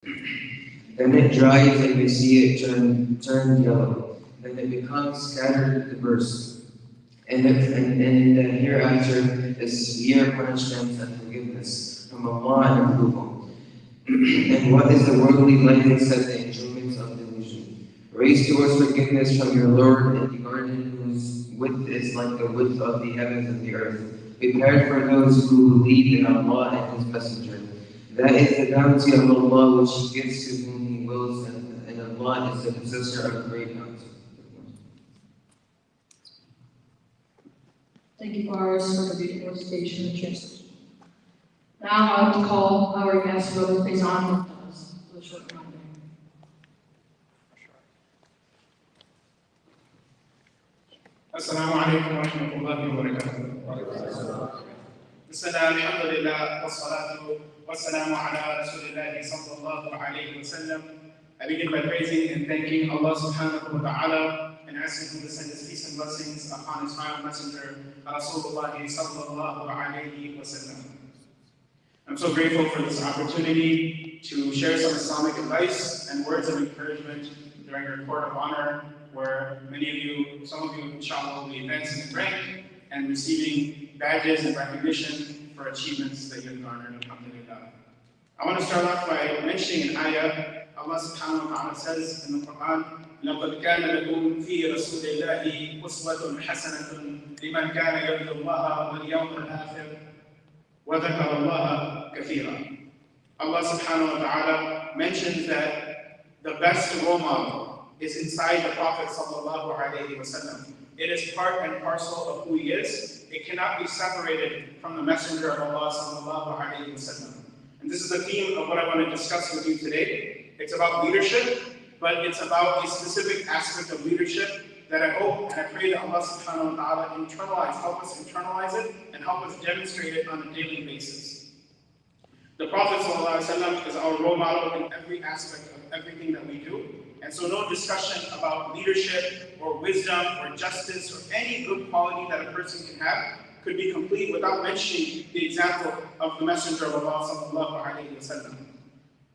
Then it dries and you see it turn yellow. Then it becomes scattered to burst. And in the hereafter is severe punishment and forgiveness from Allah and approval. And what is the worldly life except the enjoyments of delusion? Raise towards forgiveness from your Lord in the garden whose width is like the width of the heavens and the earth, prepared for those who believe in Allah and His Messenger. That is the bounty of Allah which He gives to whom He wills, and Allah is the possessor of great bounty. Thank you, Faris, for the beautiful recitation and translation. Now I would call our guest, Brother Faizan, with us for the short reminder. السلام عليكم ورحمة الله وبركاته. بسم الله الحمد لله والصلاة والسلام على رسول الله صلى الله عليه وسلم. I begin by praising and thanking Allah subhanahu wa ta'ala and asking Him to send His peace and blessings upon His final messenger, Rasulullah sallallahu alayhi wa sallam. I'm so grateful for this opportunity to share some Islamic advice and words of encouragement during our court of honor, where many of you, some of you, Insha'Allah, will be advancing in rank and receiving badges and recognition for achievements that you have garnered. Alhamdulillah. I want to start off by mentioning an ayah. Allah subhanahu wa ta'ala says in the Quran, لَقَدْ كَانَ لَكُمْ فِي رَسُولِ اللَّهِ أُسْوَةٌ حَسَنَةٌ لِمَنْ كَانَ يَرْجُو اللَّهَ وَالْيَوْمَ الْآخِرَ وَذَكَرَ اللَّهَ كَثِيرًا. Allah subhanahu wa ta'ala mentions that the best role model is inside the Prophet sallallahu alayhi wa sallam. It is part and parcel of who he is. It cannot be separated from the Messenger of Allah sallallahu alayhi wa sallam. And this is the theme of what I want to discuss with you today. It's about leadership, but it's about a specific aspect of leadership that I hope and I pray that Allah subhanahu wa ta'ala help us internalize it and help us demonstrate it on a daily basis. The Prophet sallallahu alayhi wa sallam is our role model in every aspect of everything that we do. And so no discussion about leadership or wisdom or justice or any good quality that a person can have could be complete without mentioning the example of the Messenger of Allah sallallahu alayhi wa sallam.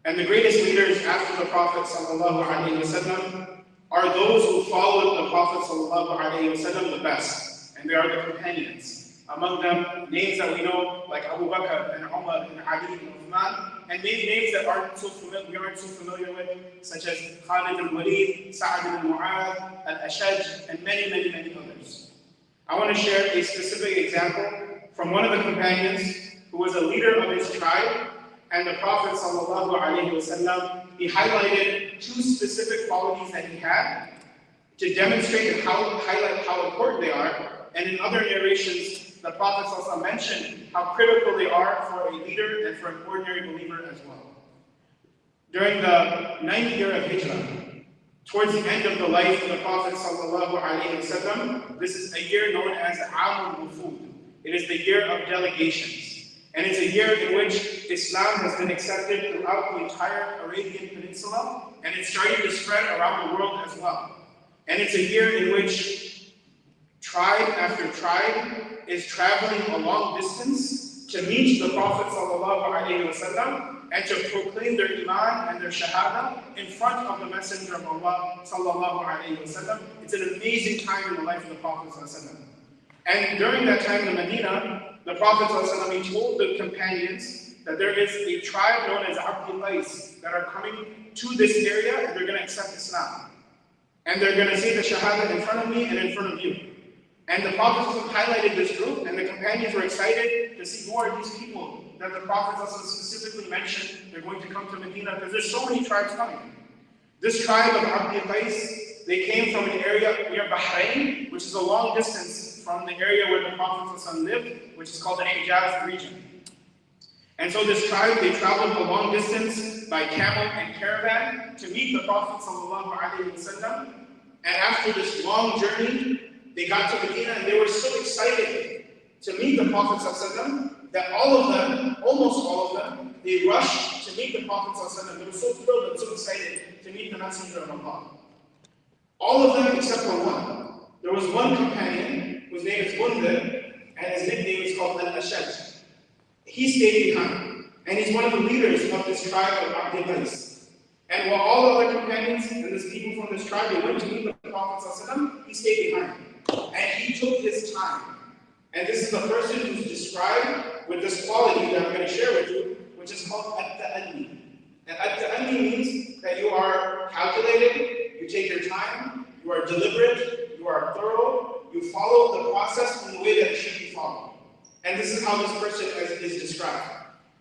And the greatest leaders after the Prophet sallallahu alayhi wa sallam are those who followed the Prophet sallallahu alayhi wa sallam the best, and they are the companions. Among them, names that we know like Abu Bakr and Umar and Ali and Uthman, and maybe names that we aren't so familiar with, such as Khalid al-Walid, Sa'ad al-Mu'adh, al-Ashaj, and many, many, many others. I want to share a specific example from one of the companions who was a leader of his tribe, and the Prophet sallallahu alayhi wa sallam, he highlighted two specific qualities that he had to demonstrate and highlight how important they are. And in other narrations, the Prophet sallallahu alayhi wa sallam mentioned how critical they are for a leader and for an ordinary believer as well. During the 9th year of Hijrah, towards the end of the life of the Prophet sallallahu alayhi wa sallam, this is a year known as Amul Wufud. It is the year of delegations. And it's a year in which Islam has been accepted throughout the entire Arabian Peninsula, and it's starting to spread around the world as well. And it's a year in which tribe after tribe is traveling a long distance to meet the Prophet ﷺ and to proclaim their iman and their shahada in front of the Messenger of Allah ﷺ. It's an amazing time in the life of the Prophet ﷺ. And during that time in Medina, the Prophet ﷺ, he told the companions that there is a tribe known as Abdul Qais that are coming to this area and they're going to accept Islam. And they're going to say the shahada in front of me and in front of you. And the Prophet ﷺ highlighted this group, and the companions were excited to see who are these people that the Prophet ﷺ specifically mentioned they're going to come to Medina, because there's so many tribes coming. This tribe of Abdul Qais, they came from an area near Bahrain, which is a long distance from the area where the Prophet ﷺ lived, which is called the Hijaz region. And so this tribe, they traveled a long distance by camel and caravan to meet the Prophet ﷺ. And after this long journey, they got to Medina and they were so excited to meet the Prophet ﷺ that all of them, almost all of them, they rushed to meet the Prophet ﷺ. They were so thrilled and so excited to meet the Messenger of Allah. All of them except for one. There was one companion whose name is Mundir, and his nickname is called Al-Ashaj. He stayed behind, and he's one of the leaders of this tribe of Abdul Qais. And while all the other companions and these people from this tribe, they went to meet the Prophet ﷺ, he stayed behind. And he took his time. And this is a person who's described with this quality that I'm going to share with you, which is called at-ta'anni. And at-ta'anni means that you are calculated, you take your time, you are deliberate, you are thorough, you follow the process in the way that it should be followed. And this is how this person is described.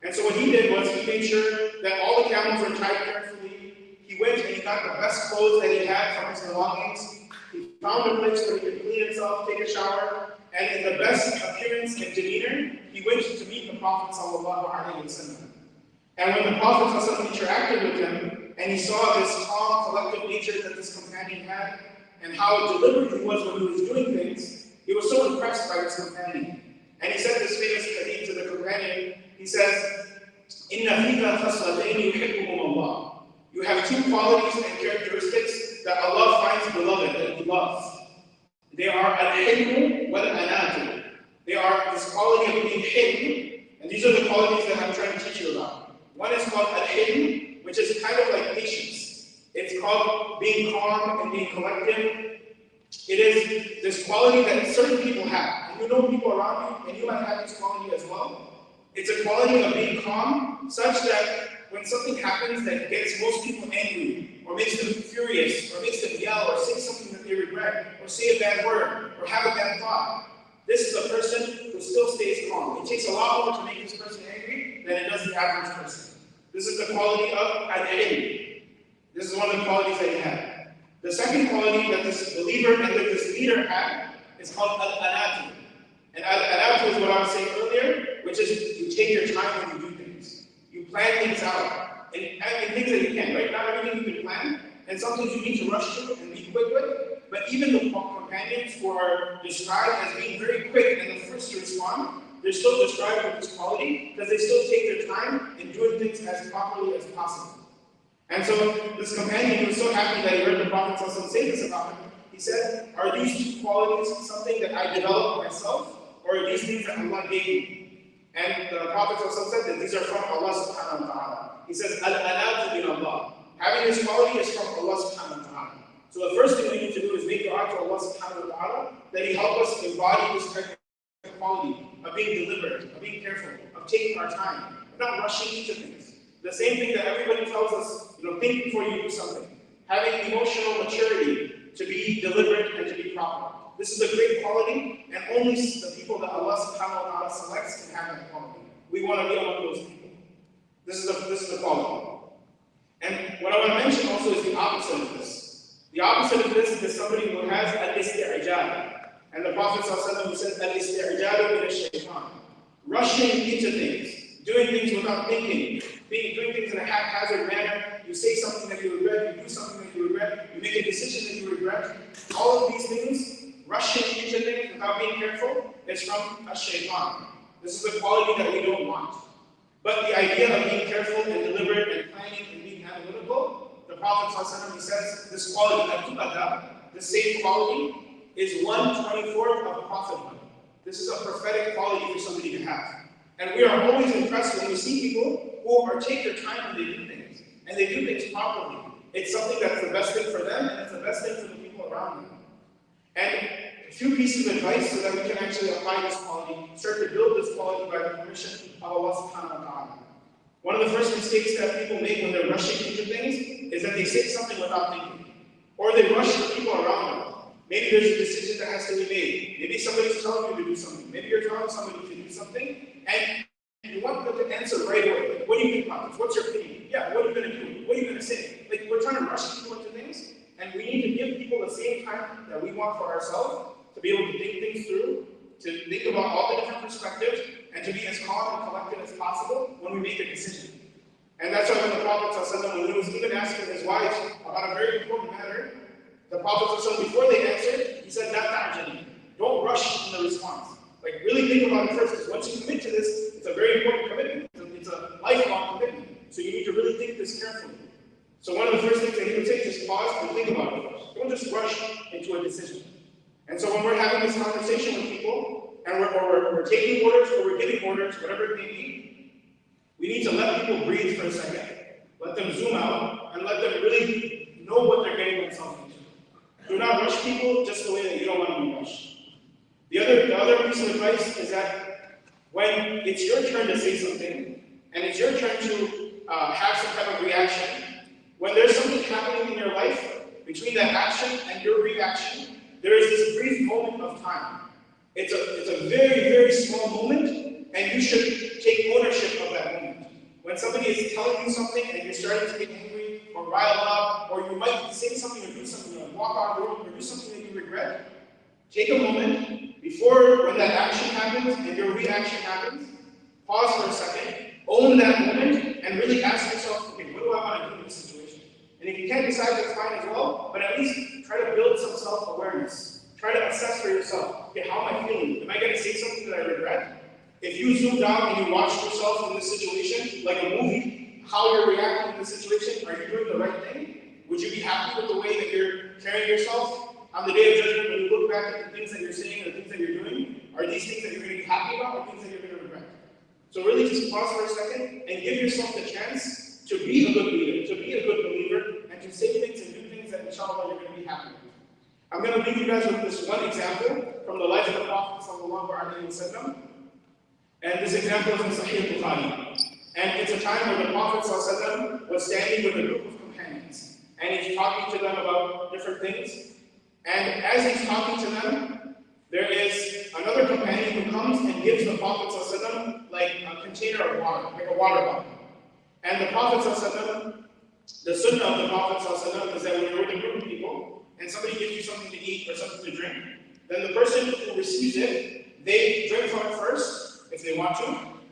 And so what he did was he made sure that all the camels were tied carefully. He went and he got the best clothes that he had from his belongings. He found a place where he could clean himself, take a shower, and in the best appearance and demeanor, he went to meet the Prophet ﷺ. And when the Prophet ﷺ interacted with him, and he saw this calm, collective nature that this companion had, and how deliberate he was when he was doing things, he was so impressed by this companion. And he said this famous hadith to the companion. He says, "Inna fika khaslatayn yuhibbuhum Allah." You have two qualities and characteristics that Allah finds beloved, that He loves. They are al-hilm wal-anatu. They are this quality of being hilm, and these are the qualities that I'm trying to teach you about. One is called al-hilm, which is kind of like patience. It's called being calm and being collective. It is this quality that certain people have. And you know people around you, and you might have this quality as well. It's a quality of being calm, such that when something happens that gets most people angry, or makes them furious, or makes them yell, or say something that they regret, or say a bad word, or have a bad thought, this is a person who still stays calm. It takes a lot more to make this person angry than it does the average person. This is the quality of al-ilm. This is one of the qualities that he had. The second quality that this believer and that this leader had is called al-anatu. And al-anatu is what I was saying earlier, which is you take your time when you do things. You plan things out. And things that you can, right? Not everything you can plan. And sometimes you need to rush through and be quick with. But even the companions who are described as being very quick and the first to respond, they're still described with this quality because they still take their time in doing things as properly as possible. And so this companion was so happy that he heard the Prophet ﷺ say this about him. He said, "Are these two qualities something that I developed myself, or are these things that Allah gave me?" And the Prophet ﷺ said that these are from Allah subhanahu wa ta'ala. He says, "Al-anatu min Allah." Having this quality is from Allah subhanahu wa ta'ala. So the first thing we need to do is make dua to Allah subhanahu wa ta'ala that He help us embody this type of quality of being deliberate, of being careful, of taking our time, of not rushing into things. The same thing that everybody tells us, think before you do something. Having emotional maturity to be deliberate and to be proper. This is a great quality, and only the people that Allah subhanahu wa ta'ala selects can have that quality. We want to be among those people. This is the quality. And what I want to mention also is the opposite of this. The opposite of this is somebody who has al-isti'jal. And the Prophet ﷺ said, al-isti'jalu min ash-shaytan. Rushing into things, doing things without thinking, doing things in a haphazard manner. You say something that you regret, you do something that you regret, you make a decision that you regret. All of these things, rushing into things without being careful, is from ash-shaytan. This is a quality that we don't want. But the idea of being careful and deliberate and planning and being analytical, the Prophet ﷺ says this quality, the same quality, is 1/24 of prophethood. This is a prophetic quality for somebody to have. And we are always impressed when we see people who take their time when they do things. And they do things properly. It's something that's the best thing for them, and it's the best thing for the people around them. And a few pieces of advice so that we can actually apply this quality, start to build this quality by the permission of Allah subhanahu wa ta'ala. One of the first mistakes that people make when they're rushing into things is that they say something without thinking. Or they rush the people around them. Maybe there's a decision that has to be made. Maybe somebody's telling you to do something. Maybe you're telling somebody to do something, and you want them to answer right away. Like, what do you think about this? What's your opinion? Yeah, what are you going to do? What are you going to say? Like, we're trying to rush people into things, and we need to give people the same time that we want for ourselves to be able to think things through, to think about all the different perspectives, and to be as calm and collected as possible when we make a decision. And that's why when the Prophet ﷺ, when he was even asking his wives about a very important matter, the Prophet ﷺ, before they answered, he said, "La ta'jali." Don't rush in the response. Like, really think about it first, because once you commit to this, it's a very important commitment. It's a lifelong commitment. So you need to really think this carefully. So one of the first things that he would say is just pause and think about it first. Don't just rush into a decision. And so when we're having this conversation with people, and we're taking orders or we're giving orders, whatever it may be, we need to let people breathe for a second. Let them zoom out and and let them really know what they're getting themselves into. Do not rush people just the way that you don't want to be rushed. The other piece of advice is that when it's your turn to say something, and it's your turn to have some type of reaction, when there's something happening in your life, between that action and your reaction, there is this brief moment of time. It's a very, very small moment, and you should take ownership of that moment. When somebody is telling you something and you're starting to get angry or riled up, or you might say something or do something, or walk out of the room or do something that you regret, take a moment before when that action happens and your reaction happens, pause for a second, own that moment, and really ask yourself, okay, what do I want to do in this situation? And if you can't decide, that's fine as well, but at least try to build some self-awareness. Try to assess for yourself, okay, how am I feeling? Am I going to say something that I regret? If you zoom down and you watch yourself in this situation, like a movie, how you're reacting in this situation, are you doing the right thing? Would you be happy with the way that you're carrying yourself? On the day of judgment, when you look back at the things that you're saying, or the things that you're doing, are these things that you're going to be happy about, or things that you're going to regret? So really just pause for a second and give yourself the chance to be a good leader, to be a good believer, and to say things and do things that inshallah you're going to be happy with. I'm going to leave you guys with this one example from the life of the Prophet ﷺ. And this example is in Sahih Bukhari. And it's a time where the Prophet ﷺ was standing with a group of companions. And he's talking to them about different things. And as he's talking to them, there is another companion who comes and gives the Prophet ﷺ like a container of water, like a water bottle. And the Prophet ﷺ, the sunnah of the Prophet ﷺ is that when you're with a group of people, and somebody gives you something to eat or something to drink, then the person who receives it, they drink from it first, if they want to,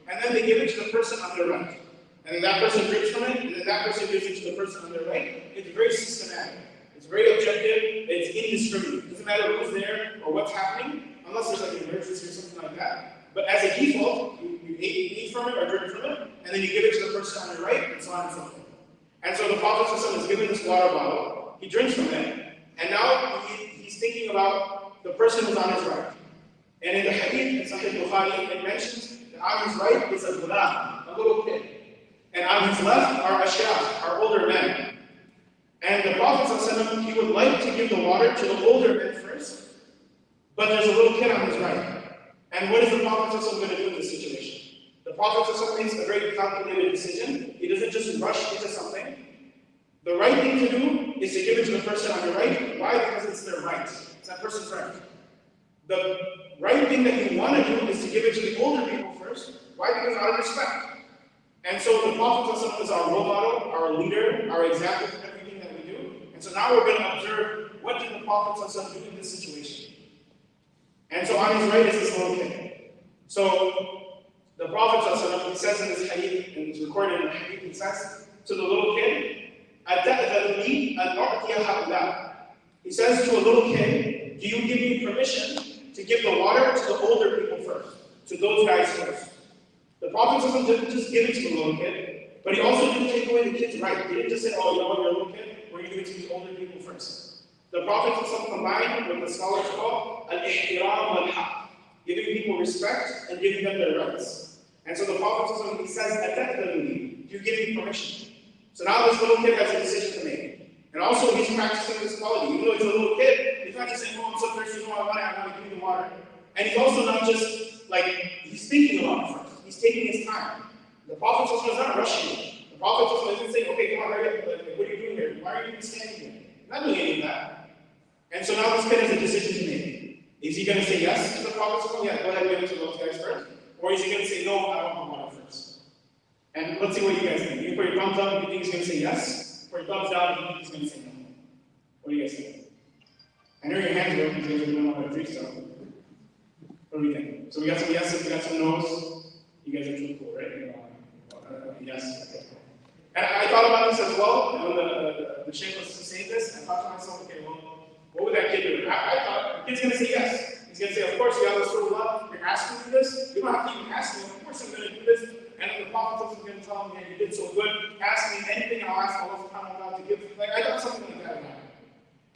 and then they give it to the person on their right. And then that person drinks from it, and then that person gives it to the person on their right. It's very systematic. It's very objective. It's indiscriminate. It doesn't matter who's there or what's happening, unless there's like an emergency or something like that. But as a default, you eat from it or drink from it, and then you give it to the person on your right, and so on and so forth. And so the Prophet is given this water bottle, he drinks from it, and now he's thinking about the person who's on his right. And in the hadith in Sahih Bukhari, it mentions that on his right is a ghulam, a little kid. And on his left are ashab, our older men. And the Prophet ﷺ, he would like to give the water to the older men first, but there's a little kid on his right. And what is the Prophet ﷺ going to do in this situation? The Prophet ﷺ makes a very calculated decision. He doesn't just rush into something. The right thing to do is to give it to the person on your right. Why? Because it's their right. It's that person's right. The right thing that you want to do is to give it to the older people first. Why? Because out of respect. And so the Prophet ﷺ is our role model, our leader, our example for everything that we do. And so now we're going to observe what did the Prophet ﷺ do in this situation. And so on his right is this little kid. So the Prophet ﷺ, he says in this hadith, and it's recorded in the hadith, he says to the little kid, he says to a little kid, do you give me permission to give the water to the older people first, to those guys first? The Prophet didn't just give it to the little kid, but he also didn't take away the kid's right. He didn't just say, oh, you know what, you're a little kid, we're going to give it to the older people first. The Prophet combined what the scholars call al-ihtiram wal-haq, giving people respect and giving them their rights. And so the Prophet, he says, do you give me permission? So now this little kid has a decision to make. And also he's practicing this quality. Even though he's a little kid, he's not just saying, oh, I'm so thirsty, no, I want to give me the water. And he's also not just, like, he's thinking about it first. He's taking his time. The Prophet is not rushing you. The Prophet isn't saying, okay, come on, hurry up. What are you doing here? Why are you even standing here? He's not doing any of that. And so now this kid has a decision to make. Is he going to say yes to the Prophet? Yeah, go ahead and give it to those guys first. Or is he going to say, no, I want the water first? And let's see what you guys think. You put your thumbs up if you think he's going to say yes. Put your thumbs down if you think he's going to say no. What do you guys think? I know your hands are up because you guys don't want to drink stuff. What do we think? So we got some yeses, we got some no's. You guys are too cool, right? Yes. Okay. And I thought about this as well. When the Sheikh was saying this, I thought to myself, okay, well, what would that kid do? I thought the kid's going to say yes. He's going to say, of course, you have this sort of love. You're asking me this. You don't have to even ask me. Of course, I'm going to do this. And the Prophet is going to tell him, man, you did so good. Ask me anything, I'll ask Allah subhanahu wa ta'ala to give. Like, I thought something like that would happen.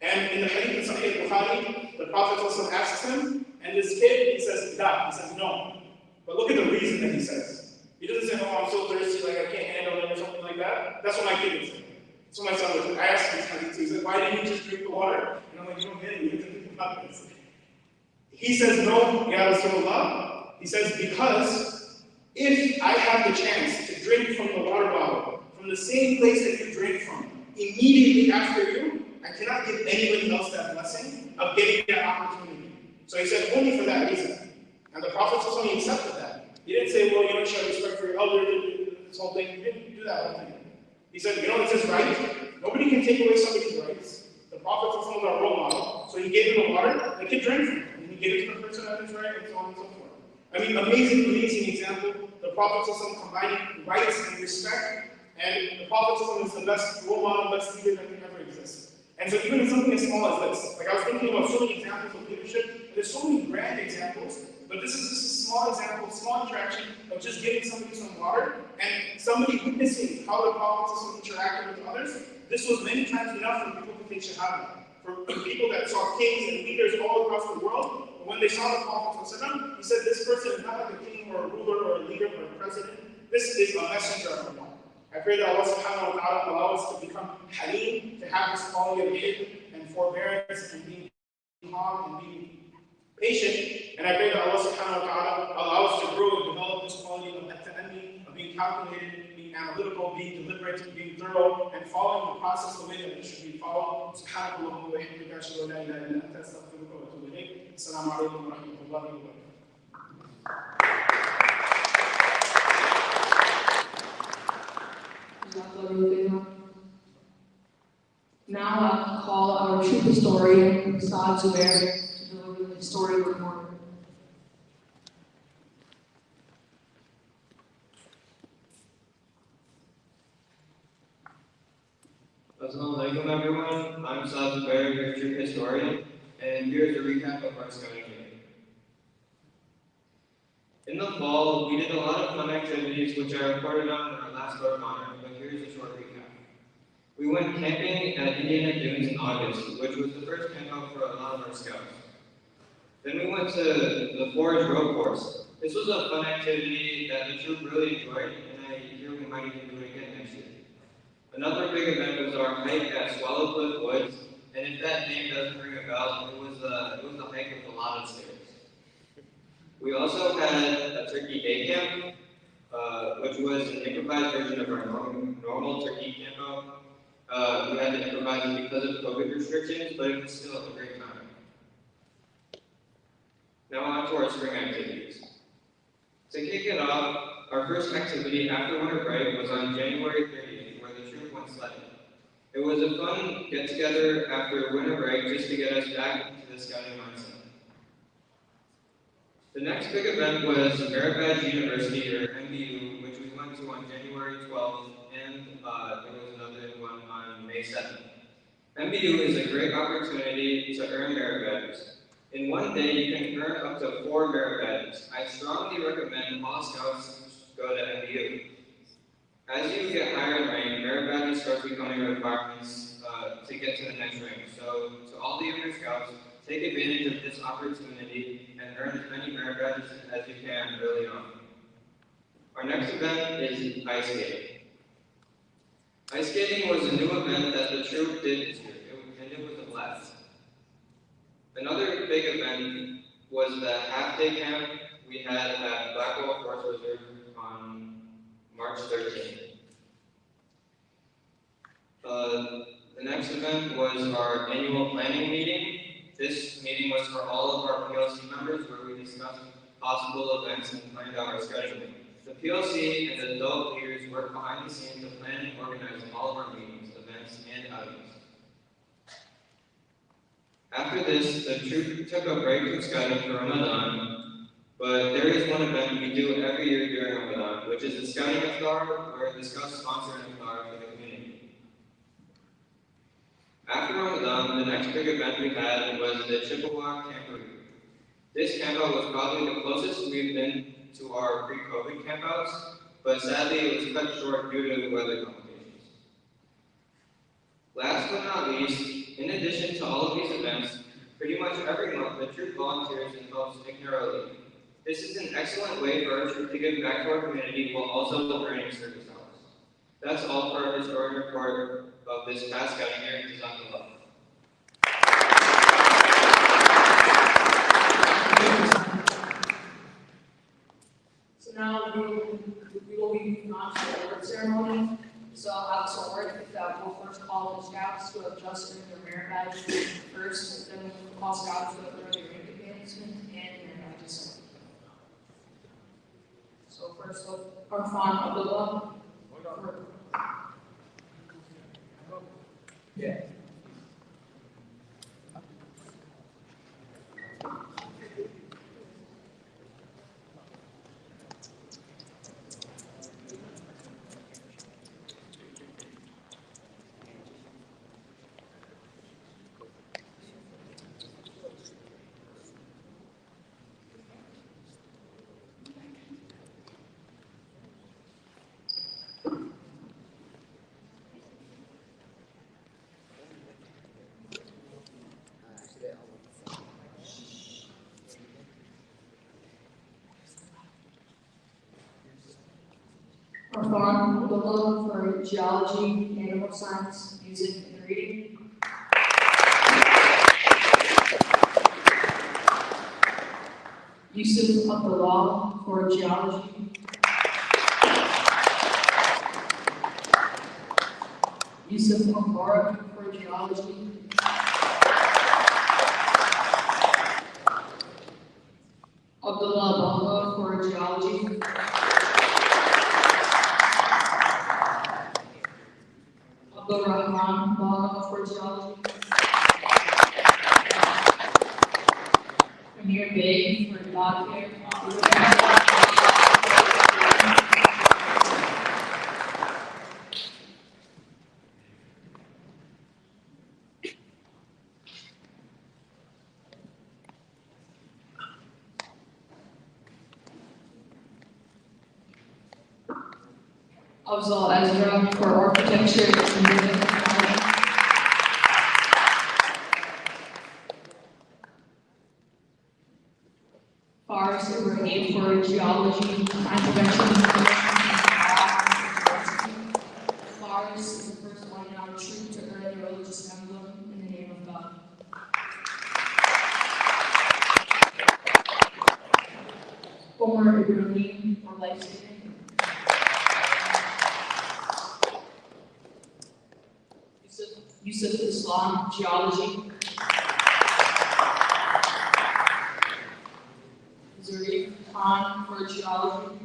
And in the hadith of Sahih Bukhari, the Prophet also asks him, and this kid, he says, da. He says, no. But look at the reason that he says. He doesn't say, oh, I'm so thirsty, like I can't handle it or something like that. That's what my kid would say. So my son was, I asked him, he said, why didn't you just drink the water? And I'm like, you don't get it, you have to think about this. He says, no, Ya Rasulullah. He says, because if I have the chance to drink from the water bottle, from the same place that you drank from, immediately after you, I cannot give anybody else that blessing of getting that opportunity. So he said, only for that reason. And the Prophet ﷺ accepted that. He didn't say, well, you know, show respect for your elders, this whole thing. He didn't do that whole thing. He said, you know, it's his right. Nobody can take away somebody's rights. The Prophet ﷺ was our role model. So he gave him the water, they could drink from it. And he gave it to the person that is right, and so on and so forth. I mean, amazing example. The Prophet ﷺ combining rights and respect. And the Prophet ﷺ is the best role model, best leader that can ever exist. And so even in something as small as this, like I was thinking about so many examples of leadership, and there's so many grand examples, but this is just a small example, small interaction of just giving somebody some water, and somebody witnessing how the Prophet ﷺ interacted with others. This was many times enough for people to take Shahada. For people that saw kings and leaders all across the world, but when they saw the Prophet ﷺ, he said, this person is not like a king or a ruler or a leader or a president. This is a messenger of Allah. I pray that Allah subhanahu wa ta'ala allow us to become halim, to have this quality of hilm and forbearance and being calm and being patient. And I pray that Allah subhanahu wa ta'ala allow us to grow and develop this quality of at-ta'anni, of being calculated, being analytical, being deliberate, being thorough, and following the process the way that it should be followed. Subhanallah wa bihamdika ashhadu an la ilaha illa anta astaghfiruka wa atubu ilayk. Assalamu alaikum wa rahmatullahi wa barakatuh. Now I'll call our troop historian, Saad Zubair, to deliver the historic report. Assalamu alaikum everyone, I'm Saad Zubair, your troop historian, and here's a recap of our scouting year. In the fall, we did a lot of fun activities which I reported on in our last Vote of Honor, but here's a short recap. We went camping at Indiana Dunes in August, which was the first camp out for a lot of our scouts. Then we went to the Forest Road Course. This was a fun activity that the troop really enjoyed, and I hear we might even do it again next year. Another big event was our hike at Swallow Cliff Woods, and if that name doesn't ring a bell, it was a hike with a lot of stairs. We also had a turkey day camp, which was an improvised version of our normal turkey camp out. We had to improvise it because of COVID restrictions, but it was still a great time. Now on to our spring activities. To kick it off, our first activity after winter break was on January 30th, where the troop went sledding. It was a fun get-together after winter break just to get us back into the scouting mindset. The next big event was Merit Badge University, or MBU, which we went to on January 12th, and there was another one on May 7th. MBU is a great opportunity to earn merit badges. In one day, you can earn up to 4 merit badges. I strongly recommend all scouts go to MBU. As you get higher in rank, merit badges start becoming requirements to get to the next rank. So, to all the younger scouts, take advantage of this opportunity and earn as many merit badges as you can early on. Our next event is ice skating. Ice skating was a new event that the troop did this year, and it was a blast. Another big event was the half-day camp we had at Blackwell Forest Reserve on March 13th. The next event was our annual planning meeting. This meeting was for all of our PLC members where we discussed possible events and planned out our scheduling. The PLC and the adult leaders worked behind the scenes to plan and organize all of our meetings, events, and outings. After this, the troop took a break from scouting for Ramadan, but there is one event we do every year during Ramadan, which is the Scouting Iftar, where the scouts sponsor an iftar for the community. After Ramadan, the next big event we had was the Chippewa Camporee. This campout was probably the closest we've been to our pre-COVID campouts, but sadly it was cut short due to weather complications. Last but not least, in addition to all of these events, pretty much every month the troop volunteers and helps Ignore early. This is an excellent way for our troop to give back to our community while also earning service hours. That's all for our historic report. of this past scouting year. Jazakallah. So now we will be moving on to the award ceremony. So how this will work is that we'll first call the scouts who have just earned their merit badges first, then we'll call scouts who have earned their rank advancement and merit badges. So first up, Arfan Abdullah. Yeah. Arfan Abdullah for geology, animal science, music, and reading. Yusuf Abdullah for geology. Yusuf Mubarak for geology. Abdullah Bamba for geology. Abdul Rahman Bamba for geology. Amir Bey for dog care. Afzal Ezra for architecture and building technology. Faris Ibrahim for geology, crime prevention, Faris is the first one in our troop to earn the religious emblem in the name of God. Omar Ibrahim for life saving. Yusuf Islam, geology. Zarif Khan for geology.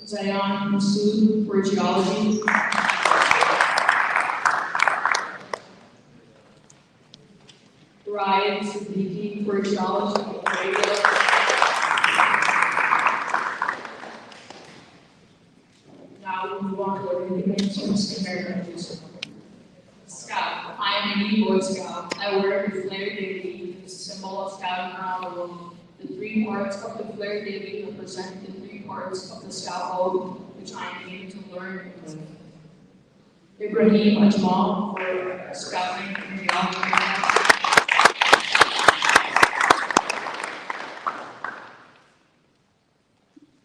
Zayan Masood for geology. Ryan Siddiqui for geology. Now we move on to the recognitions and merit. Scout. I am a new Boy Scout. I wear the flare daily, the symbol of scouting around the world. The three parts of the flare daily represent the three parts of the scout code, which I am here to learn and live. Ibrahim Ajmal for scouting and geology.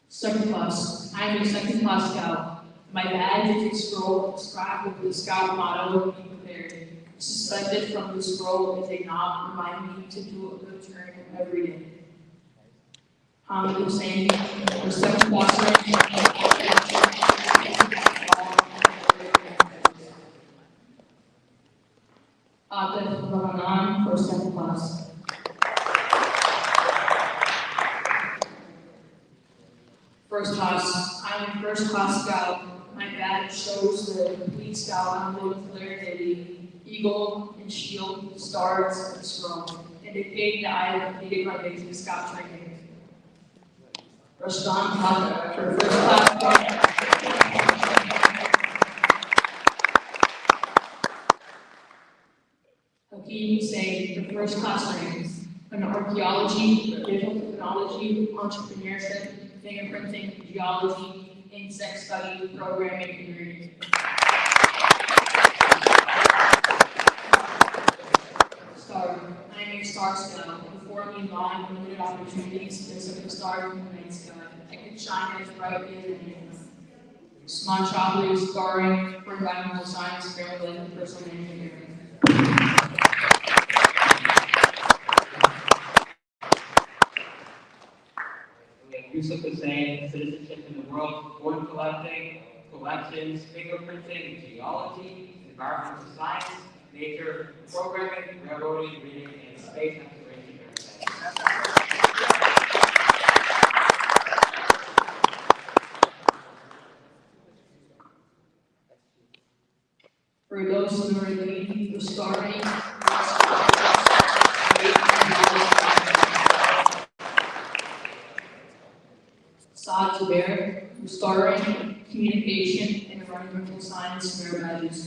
Second class. I am a second class scout. My badge is a scroll inscribed with the scout motto, "Be prepared." Suspended from the scroll is a knob reminding me to do a good turn every day. Hamid Hussein for second class rank. Atif Rahman for second class. First class. I'm a first class scout. My badge shows the complete scout emblem with flare daily, eagle and shield, stars, and scroll, indicating that I have completed my basic scout training. Rashdan Khan for first class. Hakeem Hussein for first class rank in archaeology, digital technology, entrepreneurship, fingerprinting, geology, insect study, programming, and learning. Star. I am a star scout. Before me lie limited opportunities to visit the stars in the night sky. I can shine as brightly as anyone. Smart Chocolate Scarring for Environmental Science, Family Life, and Personal Engineering. We have Yusuf Hussain, Citizenship in the World, Born Collecting, Collections, Fingerprinting, Geology, Environmental Science, Nature, Programming, Railroading, Reading, and Space Exploration. For those who are leading the starting, Saad Zubair, Restoring Communication and Environmental Science Merit Badges.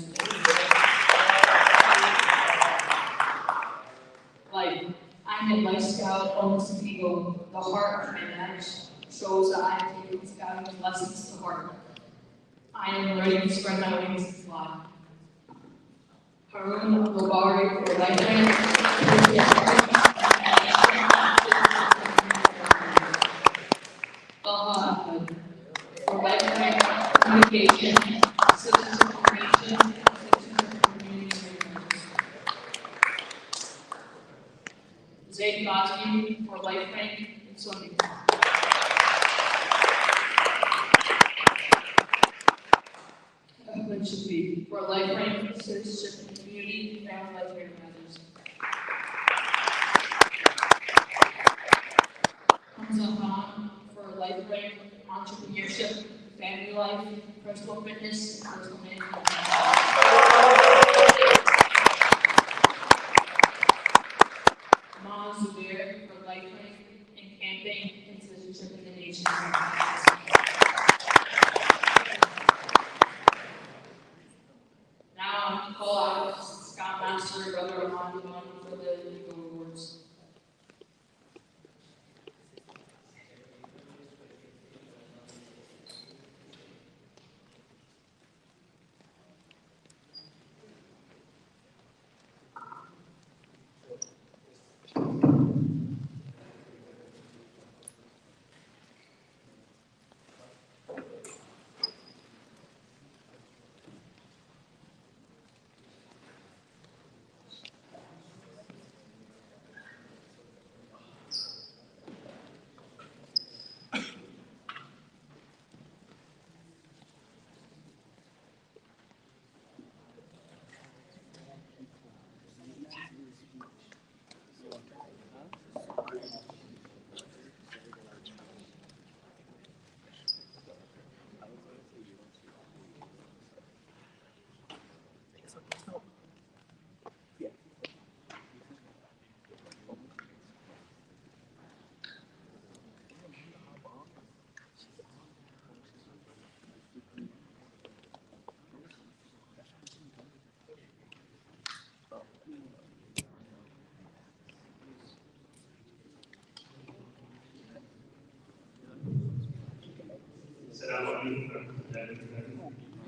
Life. I'm a Life Scout, almost an eagle. The heart of my badge shows that I am taking scouting lessons to heart. I am ready to spread my wings and fly. Harun Lobari for Lifetime. Ahmed for Lifetime Communication, Citizenship Information, Citizenship Community Members. Zaid Bosby for Lifetime and Swimming. Ahmed Shafi for Lifetime, Citizenship and Community, Family Life Organizers. Hamza Khan for Lifetime, Entrepreneurship, Family Life, Personal Fitness, and Personal Management. Maz Zubair for Lifetime and Camping and Citizenship in the Nation. Now I'm to call out Scoutmaster Brother Rahman for the Eagle Awards.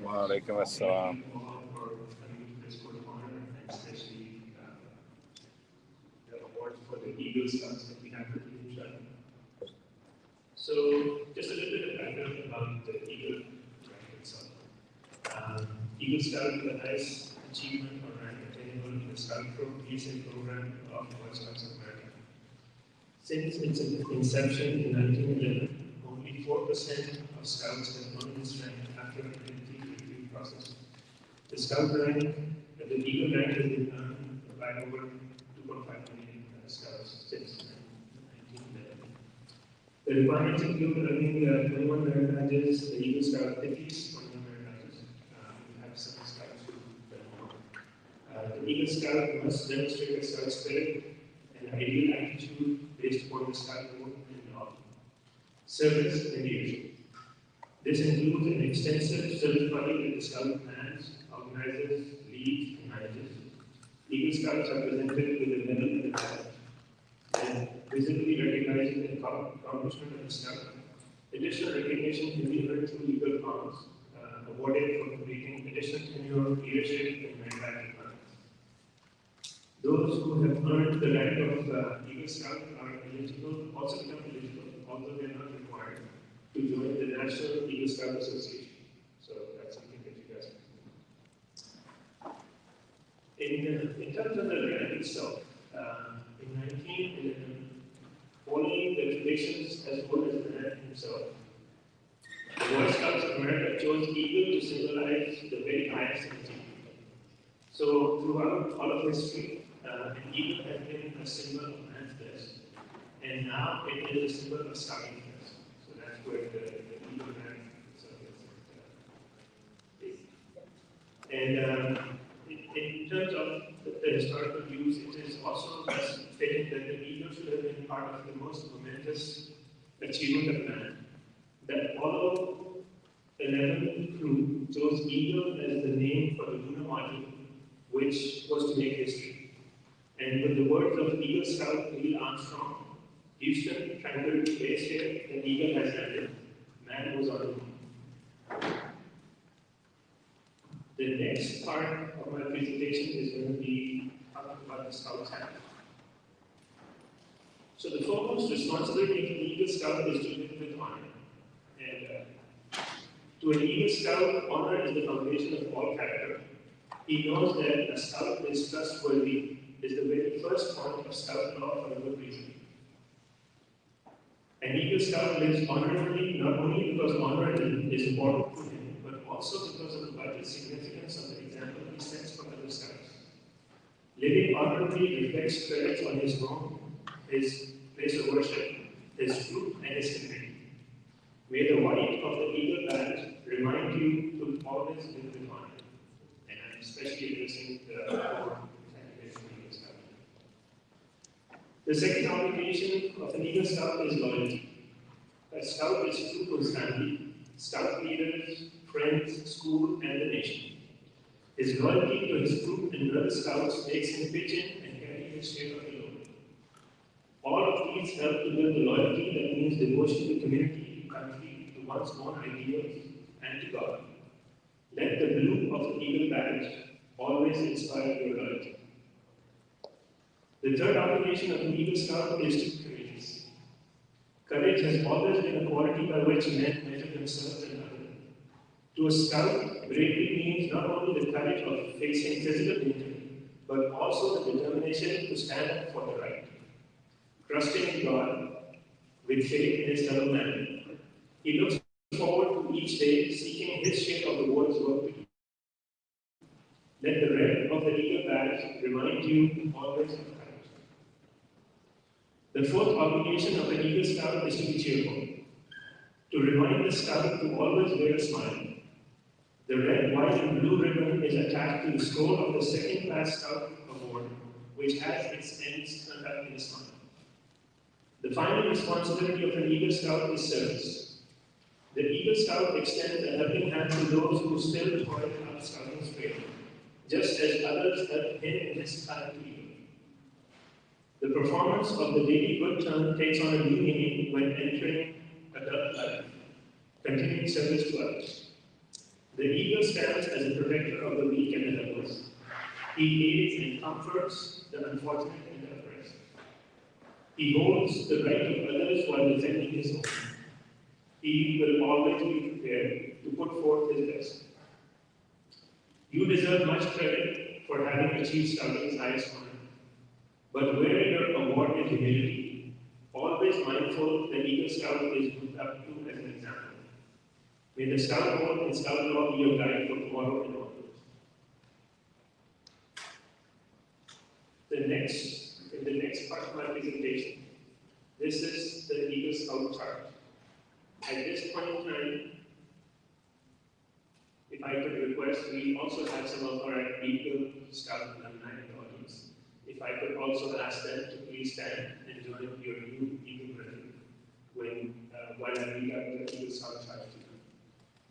Waalaikum assalam. Especially the award for the Eagle Scouts that we have for Insha'Allah. So, just a little bit of background about the Eagle rank itself. Eagle Scout is the highest achievement or rank attainable in the Scout recent program of Boy Scouts of America. Since its inception in 1911, only 4% of Scouts have earned this rank after an entry process. The Scout rank, the Eagle rank has been earned by over 2.5 million Scouts since 1911. The requirements include earning 21 merit badges, the Eagle Scout at least 21 merit badges. We have some Scouts who do more. The Eagle Scout must demonstrate a Scout spirit and ideal attitude based upon the Scout code and law. Service and leadership. This includes an extensive service body with the Scout plans, organizers, leads, and managers. Eagle Scouts are presented with a medal and a badge, and visibly recognizing the accomplishment of the Scout. Additional recognition can be earned through Eagle Honors, awarded for completing additional tenure, leadership, and merit badge requirements. Those who have earned the rank of Eagle Scout are eligible, also become eligible, although they are not required, to join the National Eagle Scout Association. So that's something that you guys can. In terms of the rank itself, in 1911, following the traditions as well as the man himself, the Boy Scouts of America chose eagle to symbolize the very highest in the So throughout all of history, an eagle has been a symbol of man's best, and now it is a symbol of scouting best. So that's where the eagle man itself is. And in terms of the historical views, it is also stated that the eagle should have been part of the most momentous achievement of man. That Apollo 11 crew chose eagle as the name for the lunar module, which was to make history. And with the words of Eagle Scout Neil Armstrong, Houston, tranquility base here, the eagle has landed. Man was on the moon. The next part of my presentation is going to be talking about the Scout hat. So the foremost responsibility of an Eagle Scout is to live with honor. And to an Eagle Scout, honor is the foundation of all character. He knows that a Scout is trustworthy is the very first point of Scout law for a good reason. An Eagle Scout lives honorably not only because honor is important to him, but also because of the vital significance of the example he sets for other Scouts. Living honorably reflects credit on his home, his place of worship, his troop, and his community. May the white of the eagle badge remind you to always live with honor. And I'm especially addressing the poor candidates for Eagle Scout. The second obligation of an Eagle Scout is loyalty. A Scout is true to his family, Scout leaders, friends, school, and the nation. His loyalty to his troop and brother Scouts makes him pitch in and carry his share of the load. All of these help to build the loyalty that means devotion to community, country, to one's own ideals, and to God. Let the blue of the eagle badge always inspire your loyalty. The third obligation of an Eagle Scout is to be courageous. Courage has always been a quality by which men measure themselves and others. To a Scout, bravery means not only the courage of facing physical danger, but also the determination to stand up for the right. Trusting in God, with faith in his fellow man, he looks forward to each day seeking his share of the world's work to do. Let the red of the eagle badge remind you always of courage. The fourth obligation of an Eagle Scout is to be cheerful, to remind the Scout to always wear a smile. The red, white, and blue ribbon is attached to the scroll of the second-class Scout Award, which has its ends turned up in a smile. The final responsibility of an Eagle Scout is service. The Eagle Scout extends a helping hand to those who still toil up Scouting's trail, just as others help him in his time to Eagle. The performance of the daily good turn takes on a new meaning when entering adult life, continuing service to others. The Eagle stands as a protector of the weak and the helpless. He aids and comforts the unfortunate and the oppressed. He holds the right of others while defending his own. He will always be prepared to put forth his best. You deserve much credit for having achieved Scouting's highest honor. But where your award is humility, always mindful that Eagle Scout is looked up to as an example. May the Scout Code and Scout Law be your guide for tomorrow and onwards. In the next part of my presentation, this is the Eagle Scout chart. At this point in time, if I could request, we also have some of our Eagle Scout alumni in the audience. If I could also ask them to please stand and join your new Eagle brethren while I read out the Eagle Scout chart to them.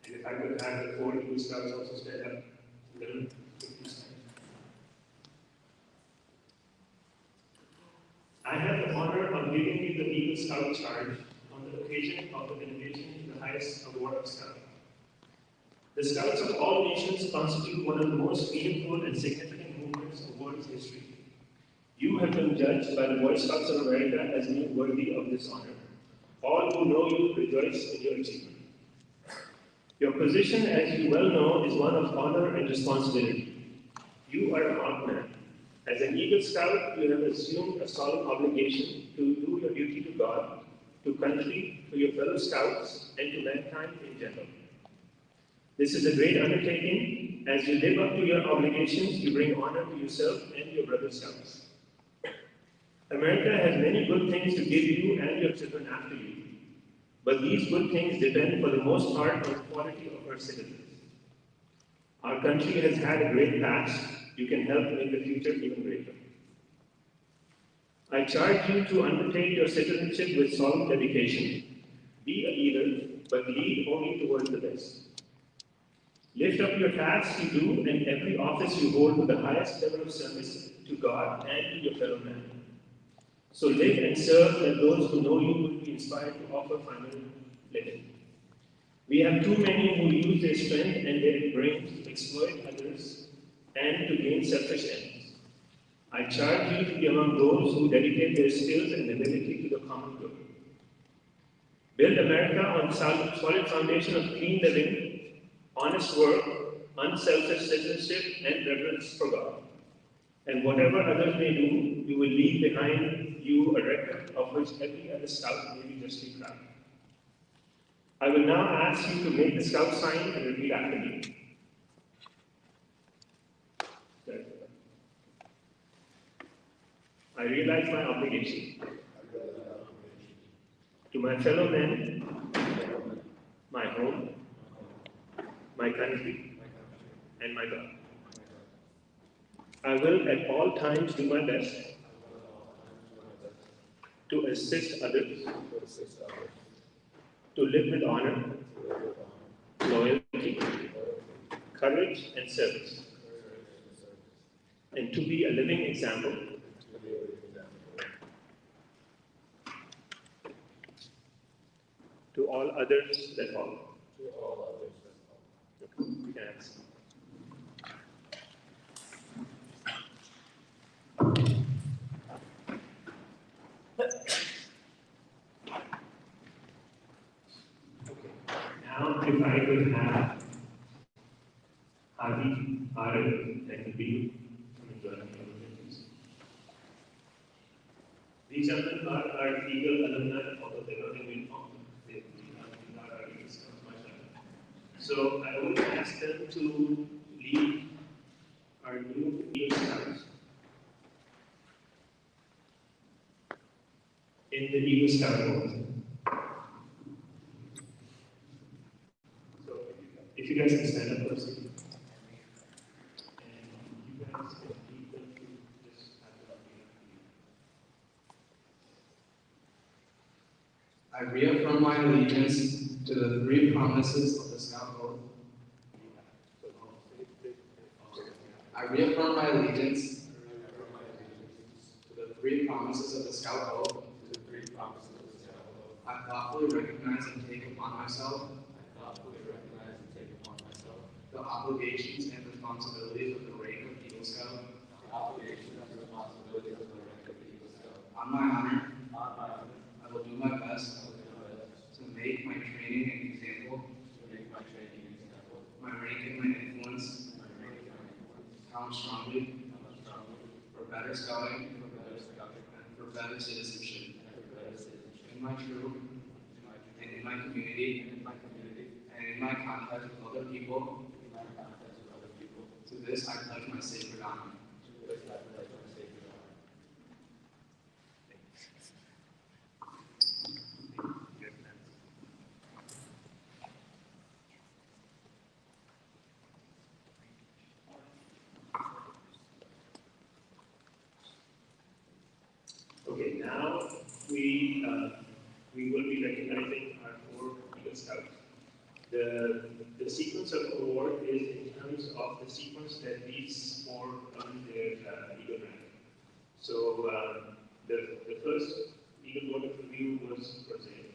And if I could have the 4 Eagle Scouts also stand up, then please stand. I have the honor of giving you the Eagle Scout charge on the occasion of the elevation to the highest award of Scouting. The Scouts of all nations constitute one of the most meaningful and significant movements of world history. You have been judged by the Boy Scouts of America as being worthy of this honor. All who know you rejoice in your achievement. Your position, as you well know, is one of honor and responsibility. You are a marked man. As an Eagle Scout, you have assumed a solemn obligation to do your duty to God, to country, to your fellow Scouts, and to mankind in general. This is a great undertaking. As you live up to your obligations, you bring honor to yourself and your brother Scouts. America has many good things to give you and your children after you. But these good things depend for the most part on the quality of our citizens. Our country has had a great past. You can help make the future even greater. I charge you to undertake your citizenship with solemn dedication. Be a leader, but lead only towards the best. Lift up your tasks you do and every office you hold to the highest level of service to God and to your fellow man. So live and serve that those who know you will be inspired to offer final living. We have too many who use their strength and their brains to exploit others and to gain selfish ends. I charge you to be among those who dedicate their skills and ability to the common good. Build America on a solid foundation of clean living, honest work, unselfish citizenship, and reverence for God. And whatever others may do, you will leave behind you a record of which every other Scout may be justly proud. I will now ask you to make the Scout sign and repeat after me. I realize my obligation to my fellow men, my home, my country, and my God. I will at all times do my best to assist others, to live with honor, loyalty, courage, and service, and to be a living example to all others that follow. You can ask. Now, if I could have Hadi, Arif, and Bill come and join me. These gentlemen are our Eagle alumni, although they are in uniform. They are our Eagle Scouts, mashallah. So I would ask them to lead our new Eagle Scouts in the Eagle Scout mode. So if you guys can stand up for a second. And you guys can lead them to this I reaffirm my allegiance to the three promises of the Scout Code. I reaffirm my allegiance to the three promises of the Scout Code. I thoughtfully recognize and take upon myself the obligations and responsibilities of the rank of Eagle Scout. On my honor, I will do my best to make my training an example, my rank and my influence count strongly for better scouting and for better citizenship. In my troop, and in my community, and in my contact with other people, to this I pledge my sacred honor. Okay, now we will be recognizing our 4 Eagle Scouts. The sequence of award is in terms of the sequence that these 4 earned their Eagle rank. So the first Eagle Board of Review was Brazil.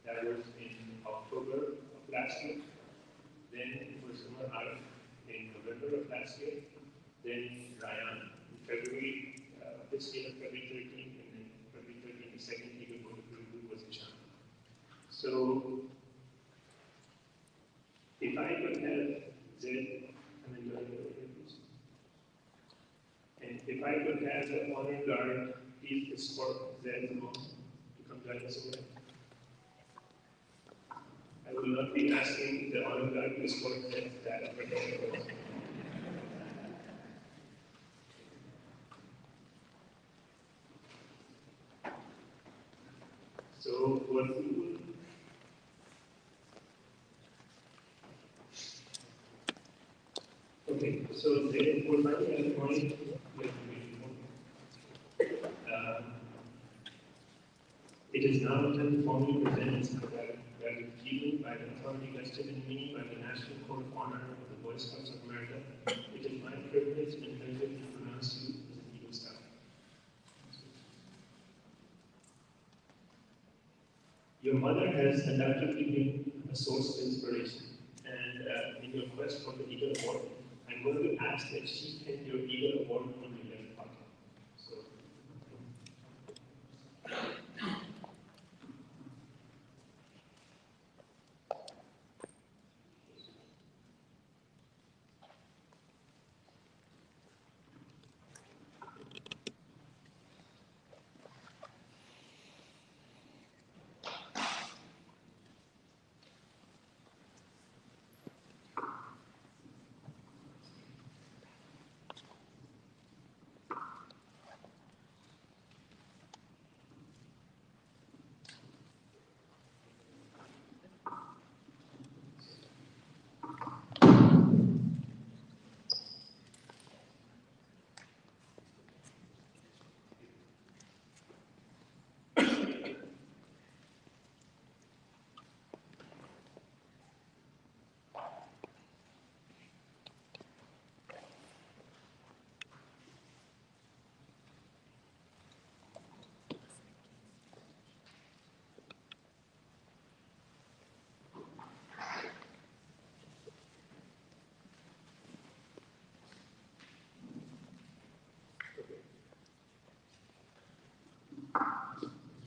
That was in October of last year. Then it was Umar Arif in November of last year. Then Ryan in February this year, February 13th, and then February 13th, the second Eagle Board of Review was Insha'Allah. So, if I could have Z, and then go ahead, please. And if I could have the honor guard please escort Z home to come join us over. I will not be asking the honor guard to escort Z that protection. So what we will okay, so they for my point it is now written formally presented that given by the authority vested in me by the National Court of Honor of the Boy Scouts of America, it is my privilege and pleasure to pronounce you as an Eagle Scout. Your mother has undoubtedly been a source of inspiration, and in your quest for the Eagle Award, I'm going to ask that she pin your Eagle Award on your left pocket. So,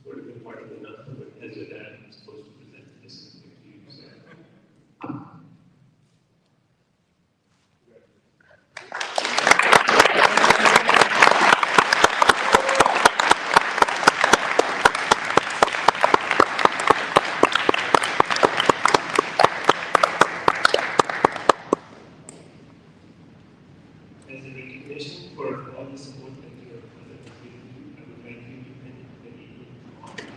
sort of been part of the nothing, but as your dad, I'm supposed to present this to you. So. As a recognition for all the support that your mother has given you, I would like you to pin the Eagle on your left.